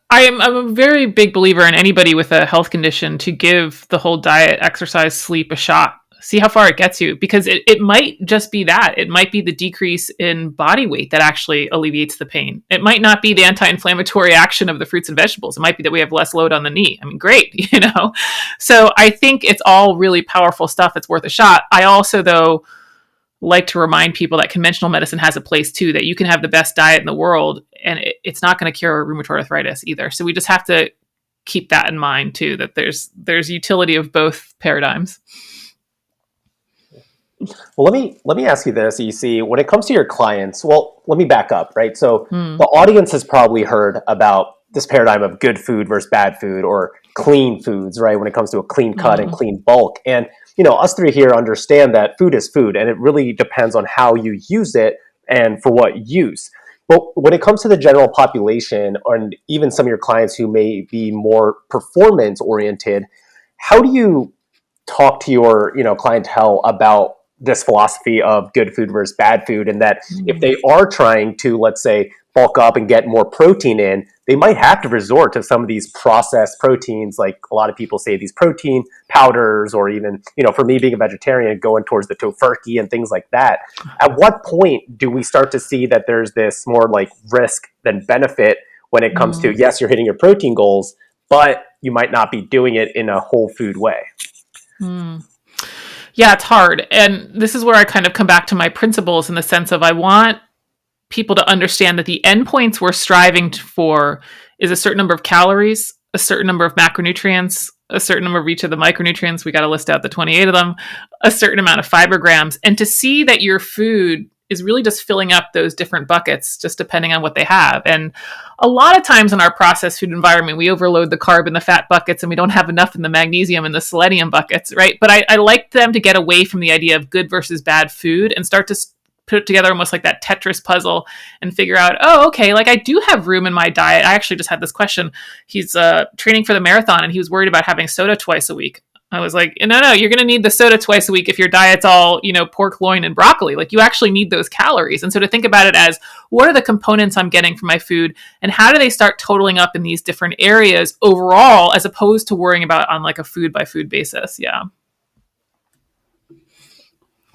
I'm a very big believer in anybody with a health condition to give the whole diet, exercise, sleep a shot. See how far it gets you, because it might just be that. It might be the decrease in body weight that actually alleviates the pain. It might not be the anti-inflammatory action of the fruits and vegetables. It might be that we have less load on the knee. I mean, great, So I think it's all really powerful stuff. It's worth a shot. I also, though, like to remind people that conventional medicine has a place too, that you can have the best diet in the world and it's not going to cure rheumatoid arthritis either. So we just have to keep that in mind too, that there's utility of both paradigms. Well, let me ask you this, EC. When it comes to your clients, well, let me back up, right? So the audience has probably heard about this paradigm of good food versus bad food, or clean foods, right? When it comes to a clean cut and clean bulk. And, us three here understand that food is food, and it really depends on how you use it and for what use. But when it comes to the general population, and even some of your clients who may be more performance oriented, how do you talk to your, clientele about this philosophy of good food versus bad food, and that if they are trying to, let's say, bulk up and get more protein in, they might have to resort to some of these processed proteins, like a lot of people say these protein powders, or even, for me being a vegetarian, going towards the tofurkey and things like that. At what point do we start to see that there's this more like risk than benefit when it comes to, yes, you're hitting your protein goals, but you might not be doing it in a whole food way? Yeah, it's hard. And this is where I kind of come back to my principles, in the sense of, I want people to understand that the endpoints we're striving for is a certain number of calories, a certain number of macronutrients, a certain number of each of the micronutrients. We got to list out the 28 of them, a certain amount of fiber grams, and to see that your food is really just filling up those different buckets, just depending on what they have. And a lot of times in our processed food environment, we overload the carb and the fat buckets, and we don't have enough in the magnesium and the selenium buckets, right? But I like them to get away from the idea of good versus bad food and start to put it together almost like that Tetris puzzle and figure out, oh, okay, like I do have room in my diet. I actually just had this question. He's training for the marathon, and he was worried about having soda twice a week. I was like, no, you're going to need the soda twice a week if your diet's all, pork loin and broccoli. Like, you actually need those calories. And so to think about it as, what are the components I'm getting from my food, and how do they start totaling up in these different areas overall, as opposed to worrying about on like a food by food basis. Yeah.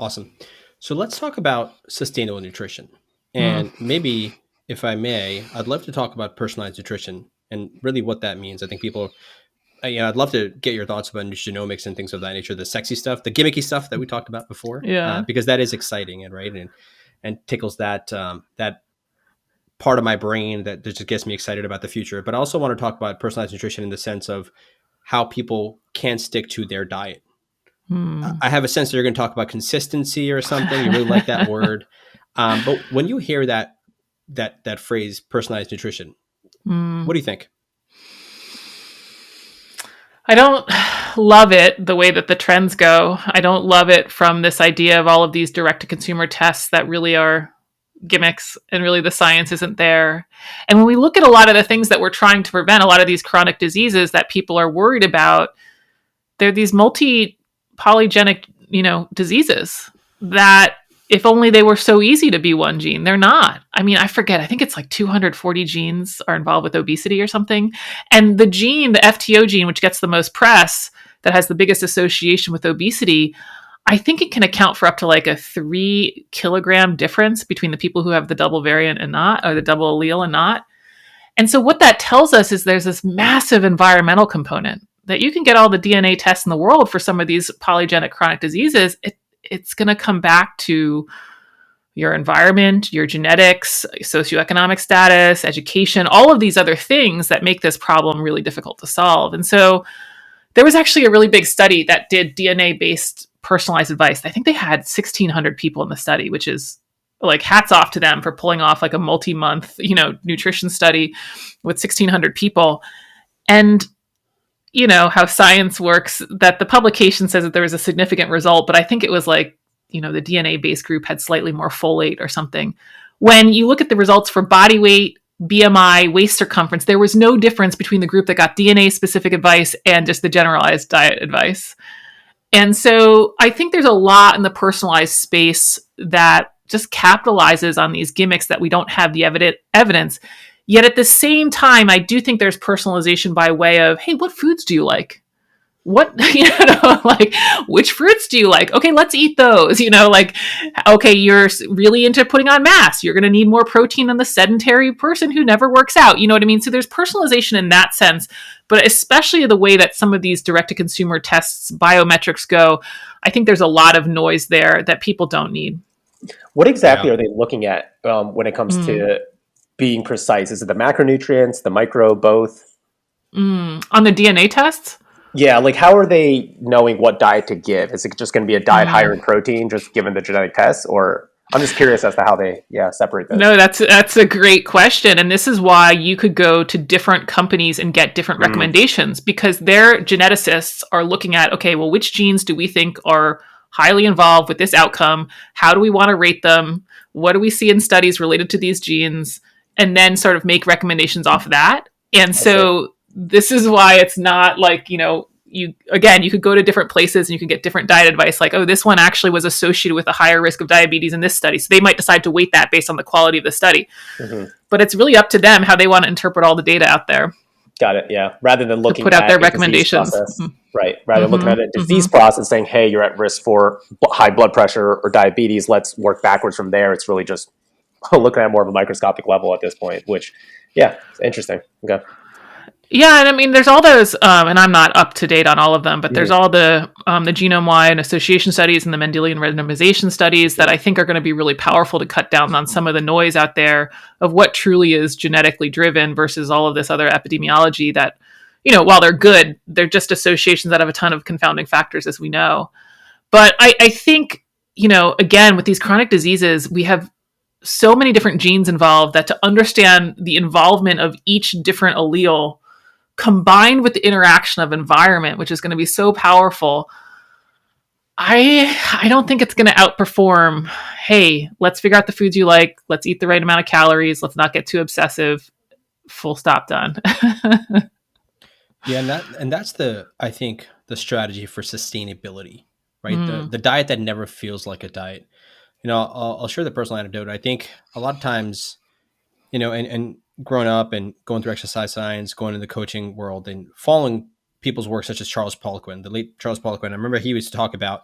Awesome. So let's talk about sustainable nutrition. And maybe, if I may, I'd love to talk about personalized nutrition and really what that means. I think people, I'd love to get your thoughts about nutrigenomics and things of that nature, the sexy stuff, the gimmicky stuff that we talked about before, because that is exciting and tickles that that part of my brain that just gets me excited about the future. But I also want to talk about personalized nutrition in the sense of how people can stick to their diet. I have a sense that you're going to talk about consistency or something. You really like that word. But when you hear that phrase, personalized nutrition, what do you think? I don't love it the way that the trends go. I don't love it from this idea of all of these direct-to-consumer tests that really are gimmicks, and really the science isn't there. And when we look at a lot of the things that we're trying to prevent, a lot of these chronic diseases that people are worried about, they're these polygenic, diseases that, if only they were so easy to be one gene, they're not. I mean, I forget, I think it's like 240 genes are involved with obesity or something. And the gene, the FTO gene, which gets the most press, that has the biggest association with obesity, I think it can account for up to like a 3 kilogram difference between the people who have the double variant and not, or the double allele and not. And so what that tells us is there's this massive environmental component that you can get all the DNA tests in the world for some of these polygenic chronic diseases. It's going to come back to, your environment, your genetics, socioeconomic status, education, all of these other things that make this problem really difficult to solve. And so there was actually a really big study that did DNA-based personalized advice. I think they had 1,600 people in the study, which is like hats off to them for pulling off like a multi-month, nutrition study with 1,600 people. And how science works, that the publication says that there was a significant result, but I think it was like, the DNA-based group had slightly more folate or something. When you look at the results for body weight, BMI, waist circumference, there was no difference between the group that got DNA-specific advice and just the generalized diet advice. And so I think there's a lot in the personalized space that just capitalizes on these gimmicks that we don't have the evidence. Yet at the same time, I do think there's personalization by way of, hey, what foods do you like? What, like, which fruits do you like? Okay, let's eat those. Okay, you're really into putting on mass. You're going to need more protein than the sedentary person who never works out. You know what I mean? So there's personalization in that sense, but especially the way that some of these direct-to-consumer tests, biometrics go, I think there's a lot of noise there that people don't need. What exactly are they looking at when it comes to being precise? Is it the macronutrients, the micro, both? On the DNA tests? Yeah, like how are they knowing what diet to give? Is it just going to be a diet higher in protein, just given the genetic tests? Or I'm just curious as to how they separate those. No, that's a great question. And this is why you could go to different companies and get different recommendations, because their geneticists are looking at, okay, well, which genes do we think are highly involved with this outcome? How do we want to rate them? What do we see in studies related to these genes? And then sort of make recommendations off of that. And so this is why it's not like, you could go to different places and you could get different diet advice. Like, oh, this one actually was associated with a higher risk of diabetes in this study. So they might decide to weight that based on the quality of the study. But it's really up to them how they want to interpret all the data out there. Got it. Yeah. Rather than looking put out their recommendations. Right. Rather than looking at a disease process saying, hey, you're at risk for high blood pressure or diabetes. Let's work backwards from there. It's really just looking at more of a microscopic level at this point, which, it's interesting. Okay. Yeah, and I mean, there's all those, and I'm not up to date on all of them, but there's all the genome-wide association studies and the Mendelian randomization studies that I think are going to be really powerful to cut down on some of the noise out there of what truly is genetically driven versus all of this other epidemiology that, while they're good, they're just associations that have a ton of confounding factors, as we know. But I think, again, with these chronic diseases, we have so many different genes involved that to understand the involvement of each different allele combined with the interaction of environment, which is going to be so powerful, I don't think it's going to outperform, hey, let's figure out the foods you like, let's eat the right amount of calories, let's not get too obsessive, full stop, done. Yeah, and that's I think the strategy for sustainability, right? The diet that never feels like a diet. I'll share the personal anecdote. I think a lot of times, and growing up and going through exercise science, going into the coaching world and following people's work such as Charles Poliquin, the late Charles Poliquin. I remember he used to talk about,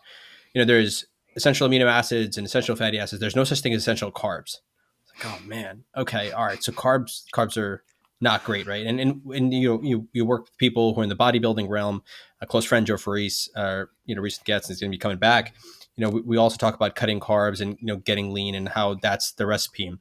there's essential amino acids and essential fatty acids. There's no such thing as essential carbs. It's like, oh man, okay, all right. So carbs are not great, right? And you work with people who are in the bodybuilding realm. A close friend, Joe Faris, recent guest, is going to be coming back. We also talk about cutting carbs and getting lean and how that's the recipe.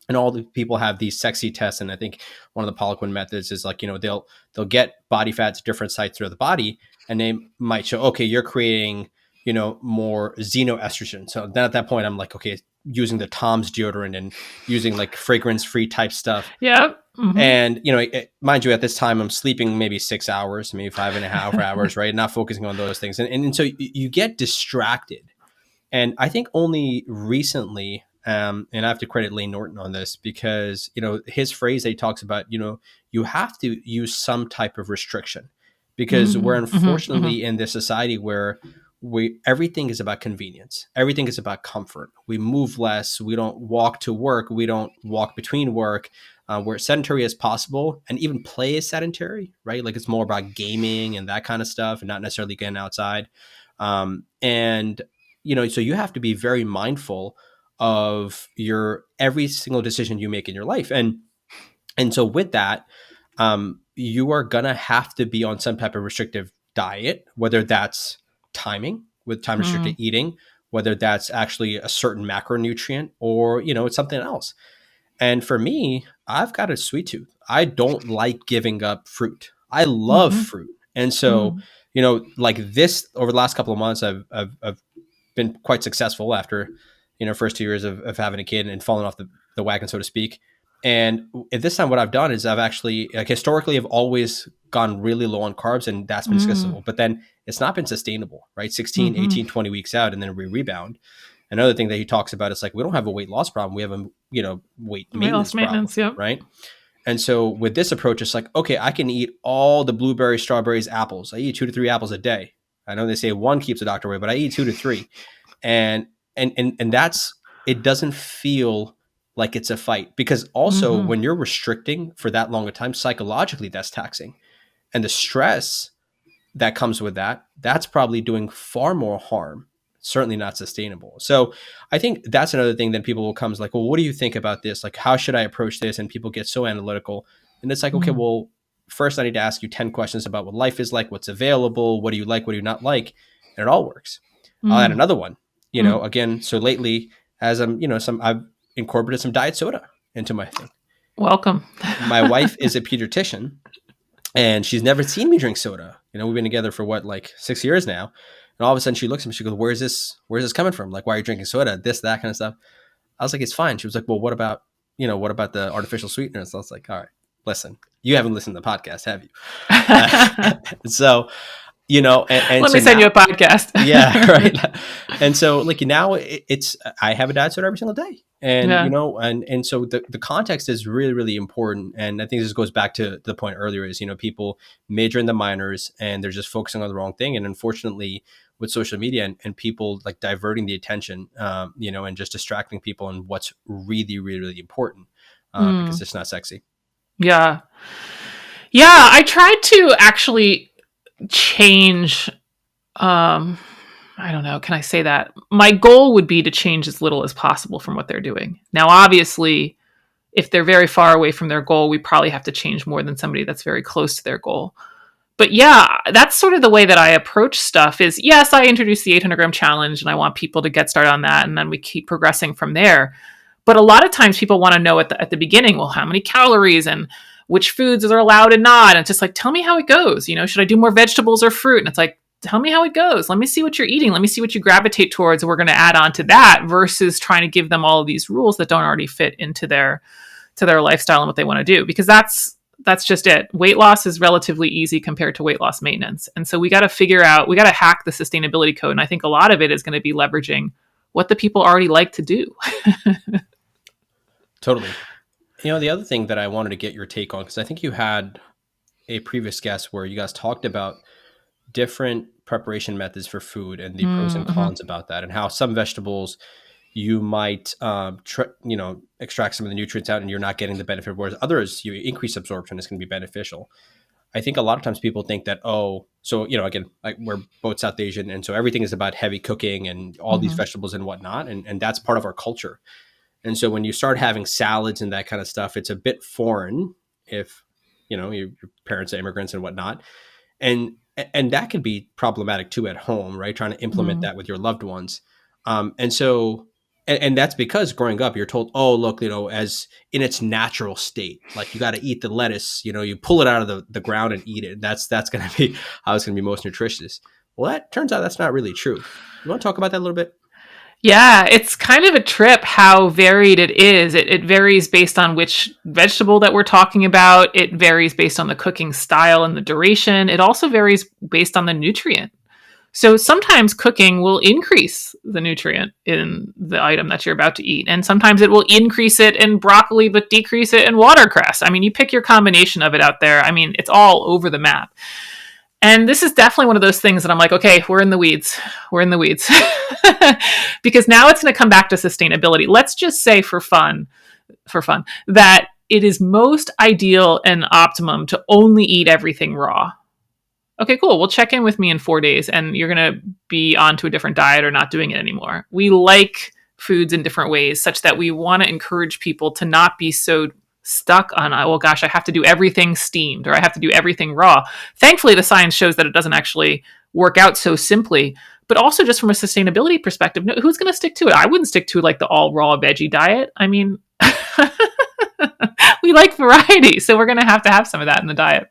And all the people have these sexy tests. And I think one of the Poliquin methods is like, they'll get body fat to different sites throughout the body, and they might show, okay, you're creating, more xenoestrogen. So then at that point, I'm like, okay, using the Tom's deodorant and using like fragrance-free type stuff. Yeah. Mm-hmm. And, mind you, at this time, I'm sleeping maybe 6 hours, maybe 5.5 hours, right? Not focusing on those things. And so you get distracted. And I think only recently, and I have to credit Lane Norton on this, because, his phrase that he talks about, you have to use some type of restriction, because we're unfortunately in this society where everything is about convenience. Everything is about comfort. We move less. We don't walk to work. We don't walk between work. We're sedentary as possible, and even play is sedentary, right? Like it's more about gaming and that kind of stuff and not necessarily getting outside. So you have to be very mindful of every single decision you make in your life. And so with that, you are going to have to be on some type of restrictive diet, whether that's timing with time restricted eating, whether that's actually a certain macronutrient or, it's something else. And for me, I've got a sweet tooth. I don't like giving up fruit. I love fruit. And so, like this over the last couple of months, I've been quite successful after, first 2 years of having a kid and falling off the wagon, so to speak. And at this time, what I've done is I've actually, like, historically, I've always gone really low on carbs, and that's been successful. But then it's not been sustainable, right? 16, 18, 20 weeks out, and then we rebound. Another thing that he talks about is like, we don't have a weight loss problem. We have a, weight maintenance problem, yep. right? And so with this approach, it's like, okay, I can eat all the blueberries, strawberries, apples. I eat 2 to 3 apples a day. I know they say 1 keeps the doctor away, but I eat 2 to 3. And that's, it doesn't feel like it's a fight, because also when you're restricting for that long a time, psychologically, that's taxing. And the stress that comes with that, that's probably doing far more harm, certainly not sustainable. So I think that's another thing that people will come is like, well, what do you think about this? Like, how should I approach this? And people get so analytical, and it's like, okay, well, first I need to ask you 10 questions about what life is like, what's available, what do you like, what do you not like? And it all works. I'll add another one, again, so lately, as I'm, I've incorporated some diet soda into my thing. Welcome. My wife is a pediatrician, and she's never seen me drink soda. We've been together for 6 years now. And all of a sudden she looks at me, she goes, where's this coming from? Like, why are you drinking soda? This, that kind of stuff. I was like, it's fine. She was like, well, what about the artificial sweeteners? So I was like, all right, listen, you haven't listened to the podcast, have you? So, and let so me send now, you a podcast. Yeah. Right. And so like now it's, I have a diet soda every single day. And, and so the context is really, really important. And I think this goes back to the point earlier is, people major in the minors and they're just focusing on the wrong thing. And unfortunately with social media and people like diverting the attention, and just distracting people on what's really, really, really important because it's not sexy. Yeah. Yeah. I tried to actually change, I don't know, can I say that? My goal would be to change as little as possible from what they're doing. Now, obviously, if they're very far away from their goal, we probably have to change more than somebody that's very close to their goal. But yeah, that's sort of the way that I approach stuff is, yes, I introduced the 800 gram challenge and I want people to get started on that. And then we keep progressing from there. But a lot of times people want to know at the beginning, well, how many calories and which foods are allowed and not. And it's just like, tell me how it goes. Should I do more vegetables or fruit? And it's like, tell me how it goes. Let me see what you're eating. Let me see what you gravitate towards. And we're going to add on to that versus trying to give them all of these rules that don't already fit into their lifestyle and what they want to do. Because that's just it. Weight loss is relatively easy compared to weight loss maintenance. And so we got to hack the sustainability code. And I think a lot of it is going to be leveraging what the people already like to do. Totally. The other thing that I wanted to get your take on, because I think you had a previous guest where you guys talked about different preparation methods for food and the pros and cons about that, and how some vegetables you might, extract some of the nutrients out and you're not getting the benefit, whereas others, you increase absorption is going to be beneficial. I think a lot of times people think that, again, like we're both South Asian. And so everything is about heavy cooking and all these vegetables and whatnot. And that's part of our culture. And so when you start having salads and that kind of stuff, it's a bit foreign if, your parents are immigrants and whatnot. And that can be problematic too at home, right? Trying to implement that with your loved ones. And that's because growing up, you're told, oh, look, as in its natural state, like you got to eat the lettuce, you pull it out of the ground and eat it. That's going to be how it's going to be most nutritious. Well, that turns out that's not really true. You want to talk about that a little bit? Yeah, it's kind of a trip how varied it is. It varies based on which vegetable that we're talking about. It varies based on the cooking style and the duration. It also varies based on the nutrient. So sometimes cooking will increase the nutrient in the item that you're about to eat. And sometimes it will increase it in broccoli, but decrease it in watercress. I mean, you pick your combination of it out there. I mean, it's all over the map. And this is definitely one of those things that I'm like, okay, we're in the weeds. We're in the weeds. Because now it's going to come back to sustainability. Let's just say for fun, that it is most ideal and optimum to only eat everything raw. Okay, cool. Well, check in with me in 4 days and you're going to be on to a different diet or not doing it anymore. We like foods in different ways such that we want to encourage people to not be so stuck on, oh gosh, I have to do everything steamed or I have to do everything raw. Thankfully, the science shows that it doesn't actually work out so simply. but also just from a sustainability perspective, who's going to stick to it? I wouldn't stick to like the all raw veggie diet. I mean, we like variety, so we're going to have some of that in the diet.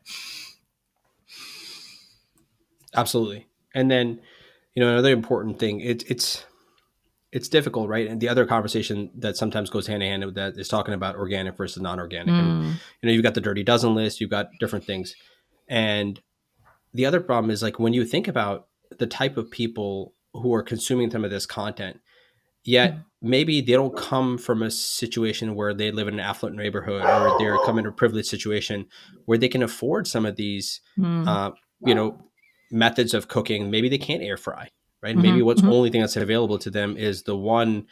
Absolutely. And then, another important thing, it's difficult, right? And the other conversation that sometimes goes hand in hand with that is talking about organic versus non-organic. And, you've got the Dirty Dozen list, you've got different things. And the other problem is like, when you think about the type of people who are consuming some of this content, yet maybe they don't come from a situation where they live in an affluent neighborhood, or they're come in a privileged situation where they can afford some of these, methods of cooking. Maybe they can't air fry, right? Maybe what's only thing that's available to them is the one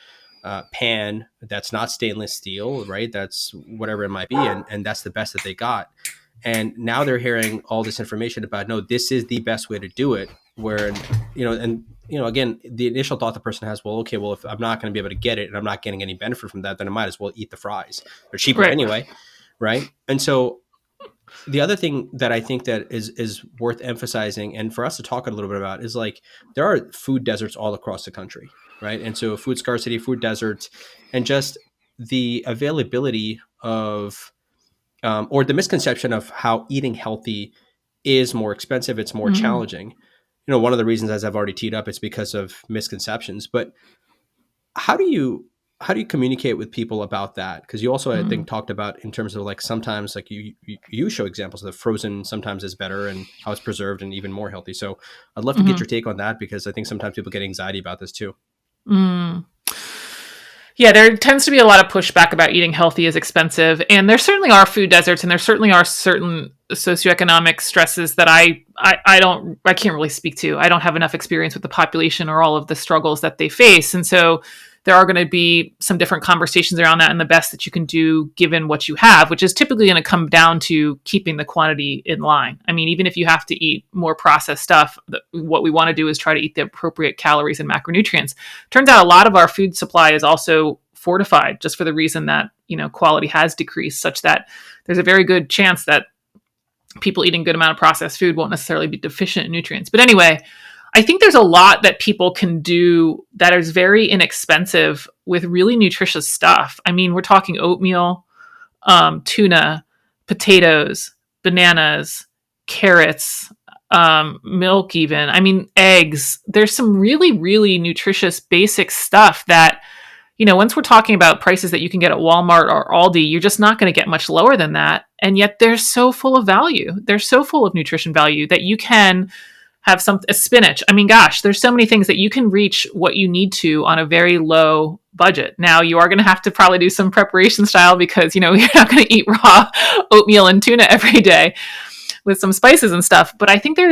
pan that's not stainless steel, right? That's whatever it might be. And that's the best that they got. And now they're hearing all this information about, no, this is the best way to do it. Where, again, the initial thought the person has, well, okay, well, if I'm not going to be able to get it and I'm not getting any benefit from that, then I might as well eat the fries. They're cheaper anyway, right? And so the other thing that I think that is worth emphasizing, and for us to talk a little bit about, is like, there are food deserts all across the country, right? And so food scarcity, food deserts, and just the availability of, or the misconception of how eating healthy is more expensive, it's more challenging. One of the reasons, as I've already teed up, it's because of misconceptions. But how do you communicate with people about that? Because you also, I think, talked about in terms of like, sometimes like you show examples of frozen sometimes is better and how it's preserved and even more healthy. So I'd love to get your take on that, because I think sometimes people get anxiety about this too. Yeah, there tends to be a lot of pushback about eating healthy is expensive. And there certainly are food deserts, and there certainly are certain socioeconomic stresses that I can't really speak to. I don't have enough experience with the population or all of the struggles that they face. And so there are going to be some different conversations around that, and the best that you can do given what you have, which is typically going to come down to keeping the quantity in line. I mean, even if you have to eat more processed stuff, what we want to do is try to eat the appropriate calories and macronutrients. Turns out a lot of our food supply is also fortified, just for the reason that, quality has decreased, such that there's a very good chance that people eating good amount of processed food won't necessarily be deficient in nutrients. But anyway, I think there's a lot that people can do that is very inexpensive with really nutritious stuff. I mean, we're talking oatmeal, tuna, potatoes, bananas, carrots, milk even. I mean, eggs. There's some really, really nutritious basic stuff that, once we're talking about prices that you can get at Walmart or Aldi, you're just not going to get much lower than that. And yet they're so full of value. They're so full of nutrition value that you can have a spinach. I mean, gosh, there's so many things that you can reach what you need to on a very low budget. Now, you are going to have to probably do some preparation style, because, you're not going to eat raw oatmeal and tuna every day with some spices and stuff. But I think there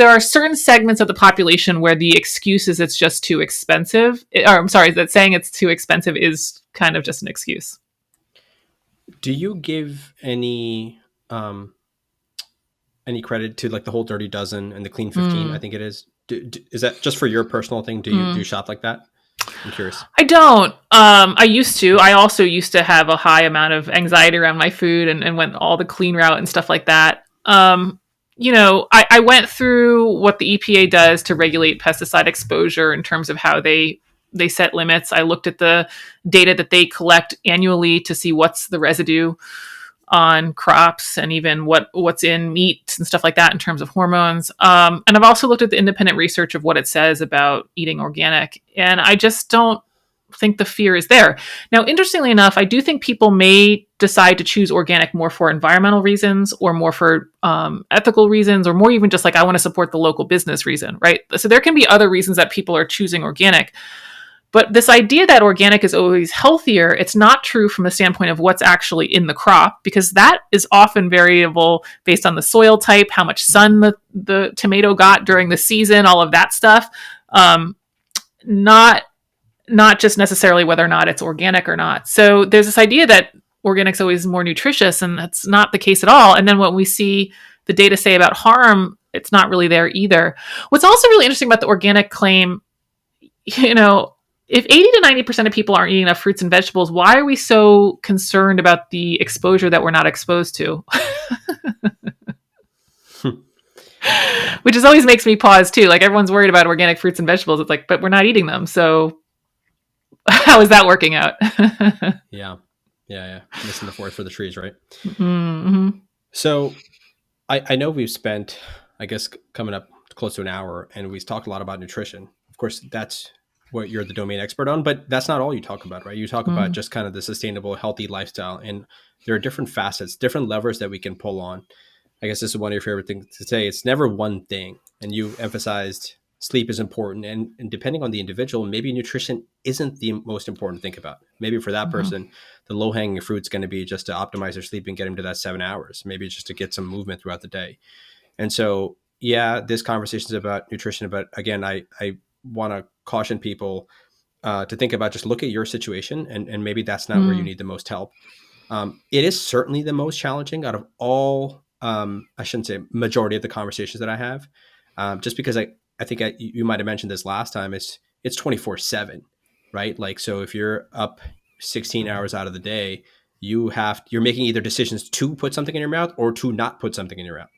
are certain segments of the population where the excuse is it's just too expensive. That saying it's too expensive is kind of just an excuse. Do you give any credit to like the whole Dirty Dozen and the Clean 15? I think it is. Is that just for your personal thing? Do you shop like that? I'm curious. I don't. I used to. I also used to have a high amount of anxiety around my food and went all the clean route and stuff like that. I went through what the EPA does to regulate pesticide exposure in terms of how they set limits. I looked at the data that they collect annually to see what's the residue on crops and even what's in meat and stuff like that in terms of hormones. And I've also looked at the independent research of what it says about eating organic. And I just don't think the fear is there. Now, interestingly enough, I do think people may decide to choose organic more for environmental reasons, or more for ethical reasons, or more even just like, I want to support the local business reason, right? So there can be other reasons that people are choosing organic. But this idea that organic is always healthier, it's not true from the standpoint of what's actually in the crop, because that is often variable based on the soil type, how much sun the tomato got during the season, all of that stuff. Not just necessarily whether or not it's organic or not. So there's this idea that organic's always more nutritious, and that's not the case at all. And then when we see the data say about harm, it's not really there either. What's also really interesting about the organic claim, if 80 to 90% of people aren't eating enough fruits and vegetables, why are we so concerned about the exposure that we're not exposed to? which is always makes me pause too. Like everyone's worried about organic fruits and vegetables. It's like, but we're not eating them. So how is that working out? Yeah. Missing the forest for the trees, right? Mm-hmm. So I know we've spent, I guess, coming up close to an hour, and we've talked a lot about nutrition. Of course, that's what you're the domain expert on, but that's not all you talk about, right? You talk about just kind of the sustainable, healthy lifestyle, and there are different facets, different levers that we can pull on. I guess this is one of your favorite things to say. It's never one thing. And you emphasized sleep is important. And depending on the individual, maybe nutrition isn't the most important to think about. Maybe for that person, the low hanging fruit is going to be just to optimize their sleep and get them to that 7 hours. Maybe it's just to get some movement throughout the day. And so, yeah, this conversation is about nutrition. But again, I want to caution people to think about, just look at your situation, and maybe that's not where you need the most help. It is certainly the most challenging out of all, I shouldn't say majority of the conversations that I have, just because I think you might have mentioned this last time. It's 24/7, right? Like, so if you're up 16 hours out of the day, you're making either decisions to put something in your mouth or to not put something in your mouth,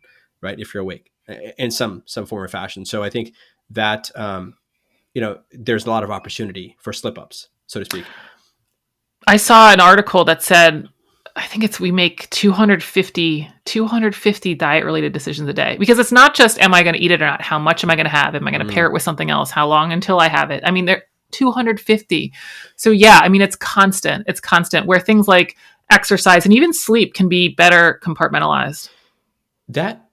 right? If you're awake in some form or fashion. So I think that, there's a lot of opportunity for slip ups, so to speak. I saw an article that said, I think we make 250 diet related decisions a day, because it's not just, am I going to eat it or not? How much am I going to have? Am I going to pair it with something else? How long until I have it? I mean, they're 250. So yeah, I mean, it's constant, where things like exercise and even sleep can be better compartmentalized. That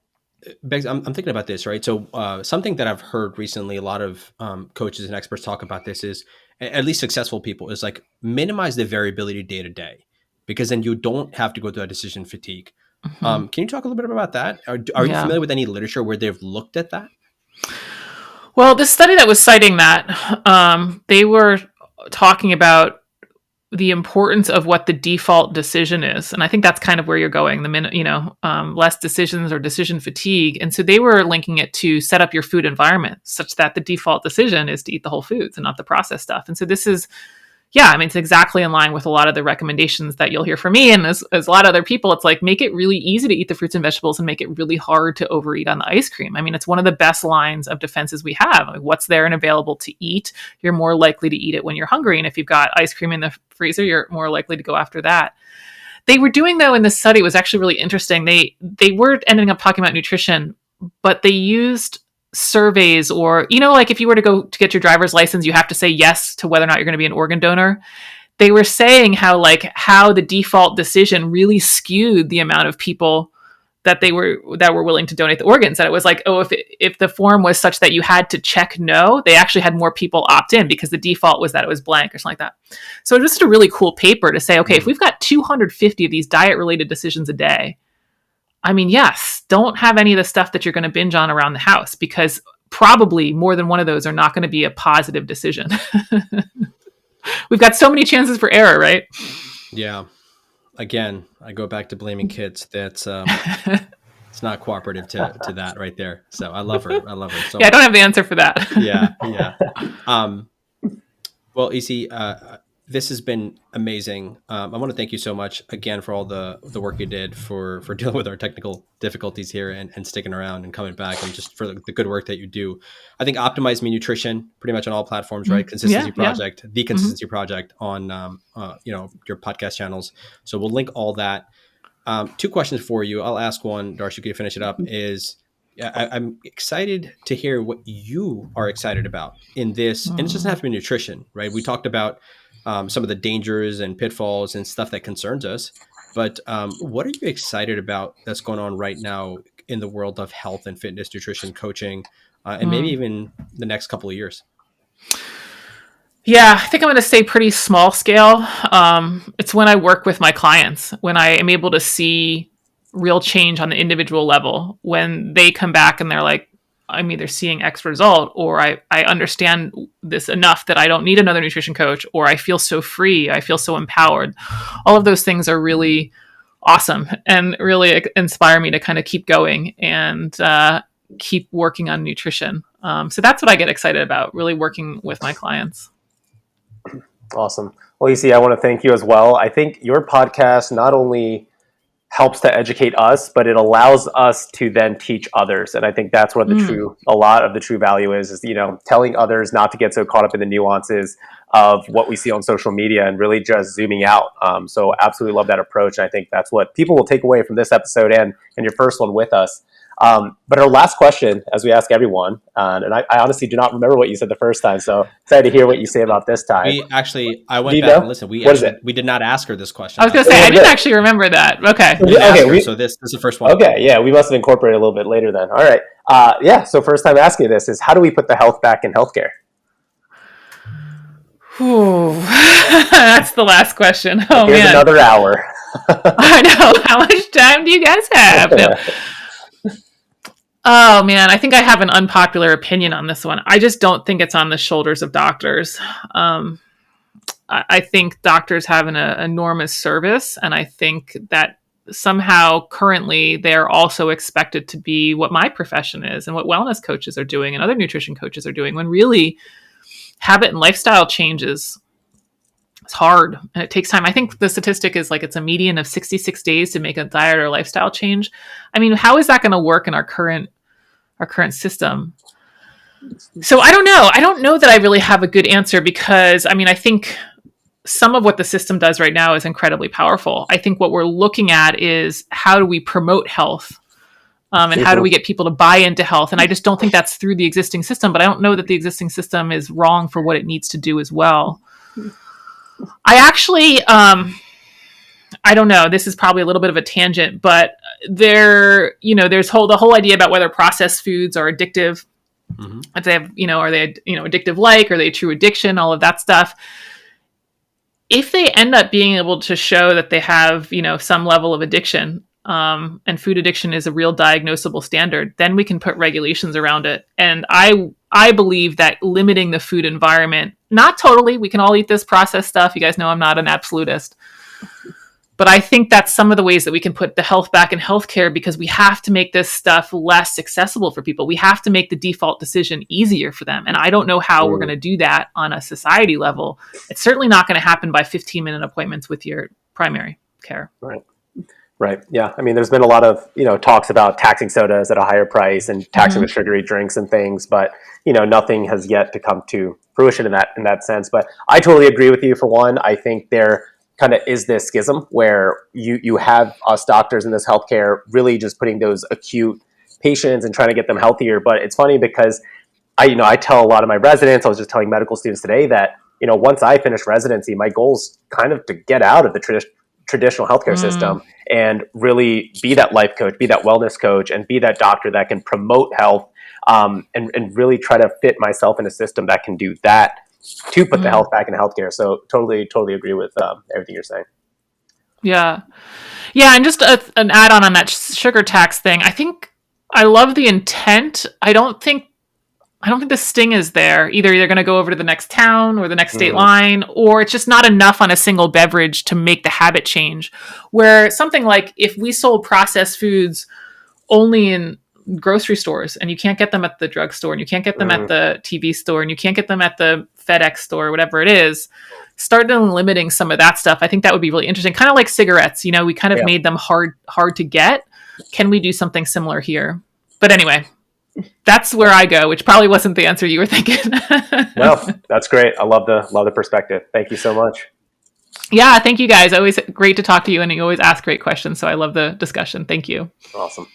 begs, I'm thinking about this, right? So something that I've heard recently, a lot of coaches and experts talk about this, is, at least successful people, is like, minimize the variability day to day, because then you don't have to go through that decision fatigue. Can you talk a little bit about that? Are you familiar with any literature where they've looked at that? Well, the study that was citing that, they were talking about the importance of what the default decision is. And I think that's kind of where you're going, less decisions or decision fatigue. And so they were linking it to set up your food environment such that the default decision is to eat the whole foods and not the processed stuff. And so this is, it's exactly in line with a lot of the recommendations that you'll hear from me. And as a lot of other people, it's like, make it really easy to eat the fruits and vegetables and make it really hard to overeat on the ice cream. I mean, it's one of the best lines of defenses we have. Like, what's there and available to eat? You're more likely to eat it when you're hungry. And if you've got ice cream in the freezer, you're more likely to go after that. They were doing, though, in this study, was actually really interesting. They were ending up talking about nutrition, but they used surveys, or, like if you were to go to get your driver's license, you have to say yes to whether or not you're going to be an organ donor. They were saying how the default decision really skewed the amount of people that were willing to donate the organs. That it was like, if the form was such that you had to check no, they actually had more people opt in because the default was that it was blank or something like that. So it was just a really cool paper to say, okay, if we've got 250 of these diet related decisions a day, I mean, yes, don't have any of the stuff that you're going to binge on around the house, because probably more than one of those are not going to be a positive decision. We've got so many chances for error, right? Yeah. Again, I go back to blaming kids. That's it's not cooperative to that right there. So I love her. So much. I don't have the answer for that. Yeah. Well, EC, this has been amazing. I want to thank you so much again for all the work you did for dealing with our technical difficulties here and sticking around and coming back, and just for the good work that you do. I think OptimizeMe Nutrition, pretty much on all platforms, right? Consistency Project, The Consistency Project on your podcast channels. So we'll link all that. Two questions for you. I'll ask one, Darcy, you can finish it up. Is I'm excited to hear what you are excited about in this, and it doesn't have to be nutrition, right? We talked about some of the dangers and pitfalls and stuff that concerns us. But what are you excited about that's going on right now in the world of health and fitness, nutrition, coaching, and maybe even the next couple of years? Yeah, I think I'm going to say pretty small scale. It's when I work with my clients, when I am able to see real change on the individual level, when they come back and they're like, I'm either seeing X result, or I understand this enough that I don't need another nutrition coach, or I feel so free, I feel so empowered. All of those things are really awesome and really inspire me to kind of keep going and keep working on nutrition. So that's what I get excited about, really working with my clients. Awesome. Well, EC, I want to thank you as well. I think your podcast not only helps to educate us, but it allows us to then teach others. And I think that's what a lot of the true value is, telling others not to get so caught up in the nuances of what we see on social media and really just zooming out. So absolutely love that approach. And I think that's what people will take away from this episode and your first one with us. But our last question, as we ask everyone, and I honestly do not remember what you said the first time, so excited to hear what you say about this time. I went back and listened. We did not ask her this question. I was going to say, I didn't actually remember that. Okay. So this is the first one. Okay, yeah, we must have incorporated a little bit later then. All right. So first time asking this is, how do we put the health back in healthcare? That's the last question. Oh, Here's man. another hour. I know. How much time do you guys have? No. Oh, man. I think I have an unpopular opinion on this one. I just don't think it's on the shoulders of doctors. I think doctors have an enormous service, and I think that somehow currently they're also expected to be what my profession is and what wellness coaches are doing and other nutrition coaches are doing, when really habit and lifestyle changes. It's hard and it takes time. I think the statistic is like it's a median of 66 days to make a diet or lifestyle change. I mean, how is that going to work in our current system? So I don't know. I don't know that I really have a good answer, because I think some of what the system does right now is incredibly powerful. I think what we're looking at is how do we promote health, and how do we get people to buy into health? And I just don't think that's through the existing system, but I don't know that the existing system is wrong for what it needs to do as well. I actually, I don't know, this is probably a little bit of a tangent, but there's the whole idea about whether processed foods are addictive. Mm-hmm. If they have, are they, addictive like, are they true addiction, all of that stuff. If they end up being able to show that they have, some level of addiction, and food addiction is a real diagnosable standard, then we can put regulations around it. And I believe that limiting the food environment, not totally, we can all eat this processed stuff. You guys know I'm not an absolutist. But I think that's some of the ways that we can put the health back in healthcare, because we have to make this stuff less accessible for people. We have to make the default decision easier for them. And I don't know how we're going to do that on a society level. It's certainly not going to happen by 15-minute appointments with your primary care. Right. Yeah. There's been a lot of, talks about taxing sodas at a higher price and taxing the sugary drinks and things, but, nothing has yet to come to fruition in that sense. But I totally agree with you. For one, I think there kind of is this schism where you have us doctors in this healthcare really just putting those acute patients and trying to get them healthier. But it's funny because I tell a lot of my residents, I was just telling medical students today that, once I finish residency, my goal is kind of to get out of the traditional healthcare system and really be that life coach, be that wellness coach, and be that doctor that can promote health, and really try to fit myself in a system that can do that to put the health back in healthcare. So totally agree with everything you're saying. Yeah. And just an add-on on that sugar tax thing. I think I love the intent. I don't think the sting is there. Either you're going to go over to the next town or the next state line, or it's just not enough on a single beverage to make the habit change. Where something like if we sold processed foods only in grocery stores, and you can't get them at the drugstore, and you can't get them at the TV store, and you can't get them at the FedEx store, whatever it is, start limiting some of that stuff. I think that would be really interesting. Kind of like cigarettes, we kind of made them hard to get. Can we do something similar here? But anyway, that's where I go, which probably wasn't the answer you were thinking. No, that's great. I love the perspective. Thank you so much. Yeah, thank you guys. Always great to talk to you, and you always ask great questions. So I love the discussion. Thank you. Awesome.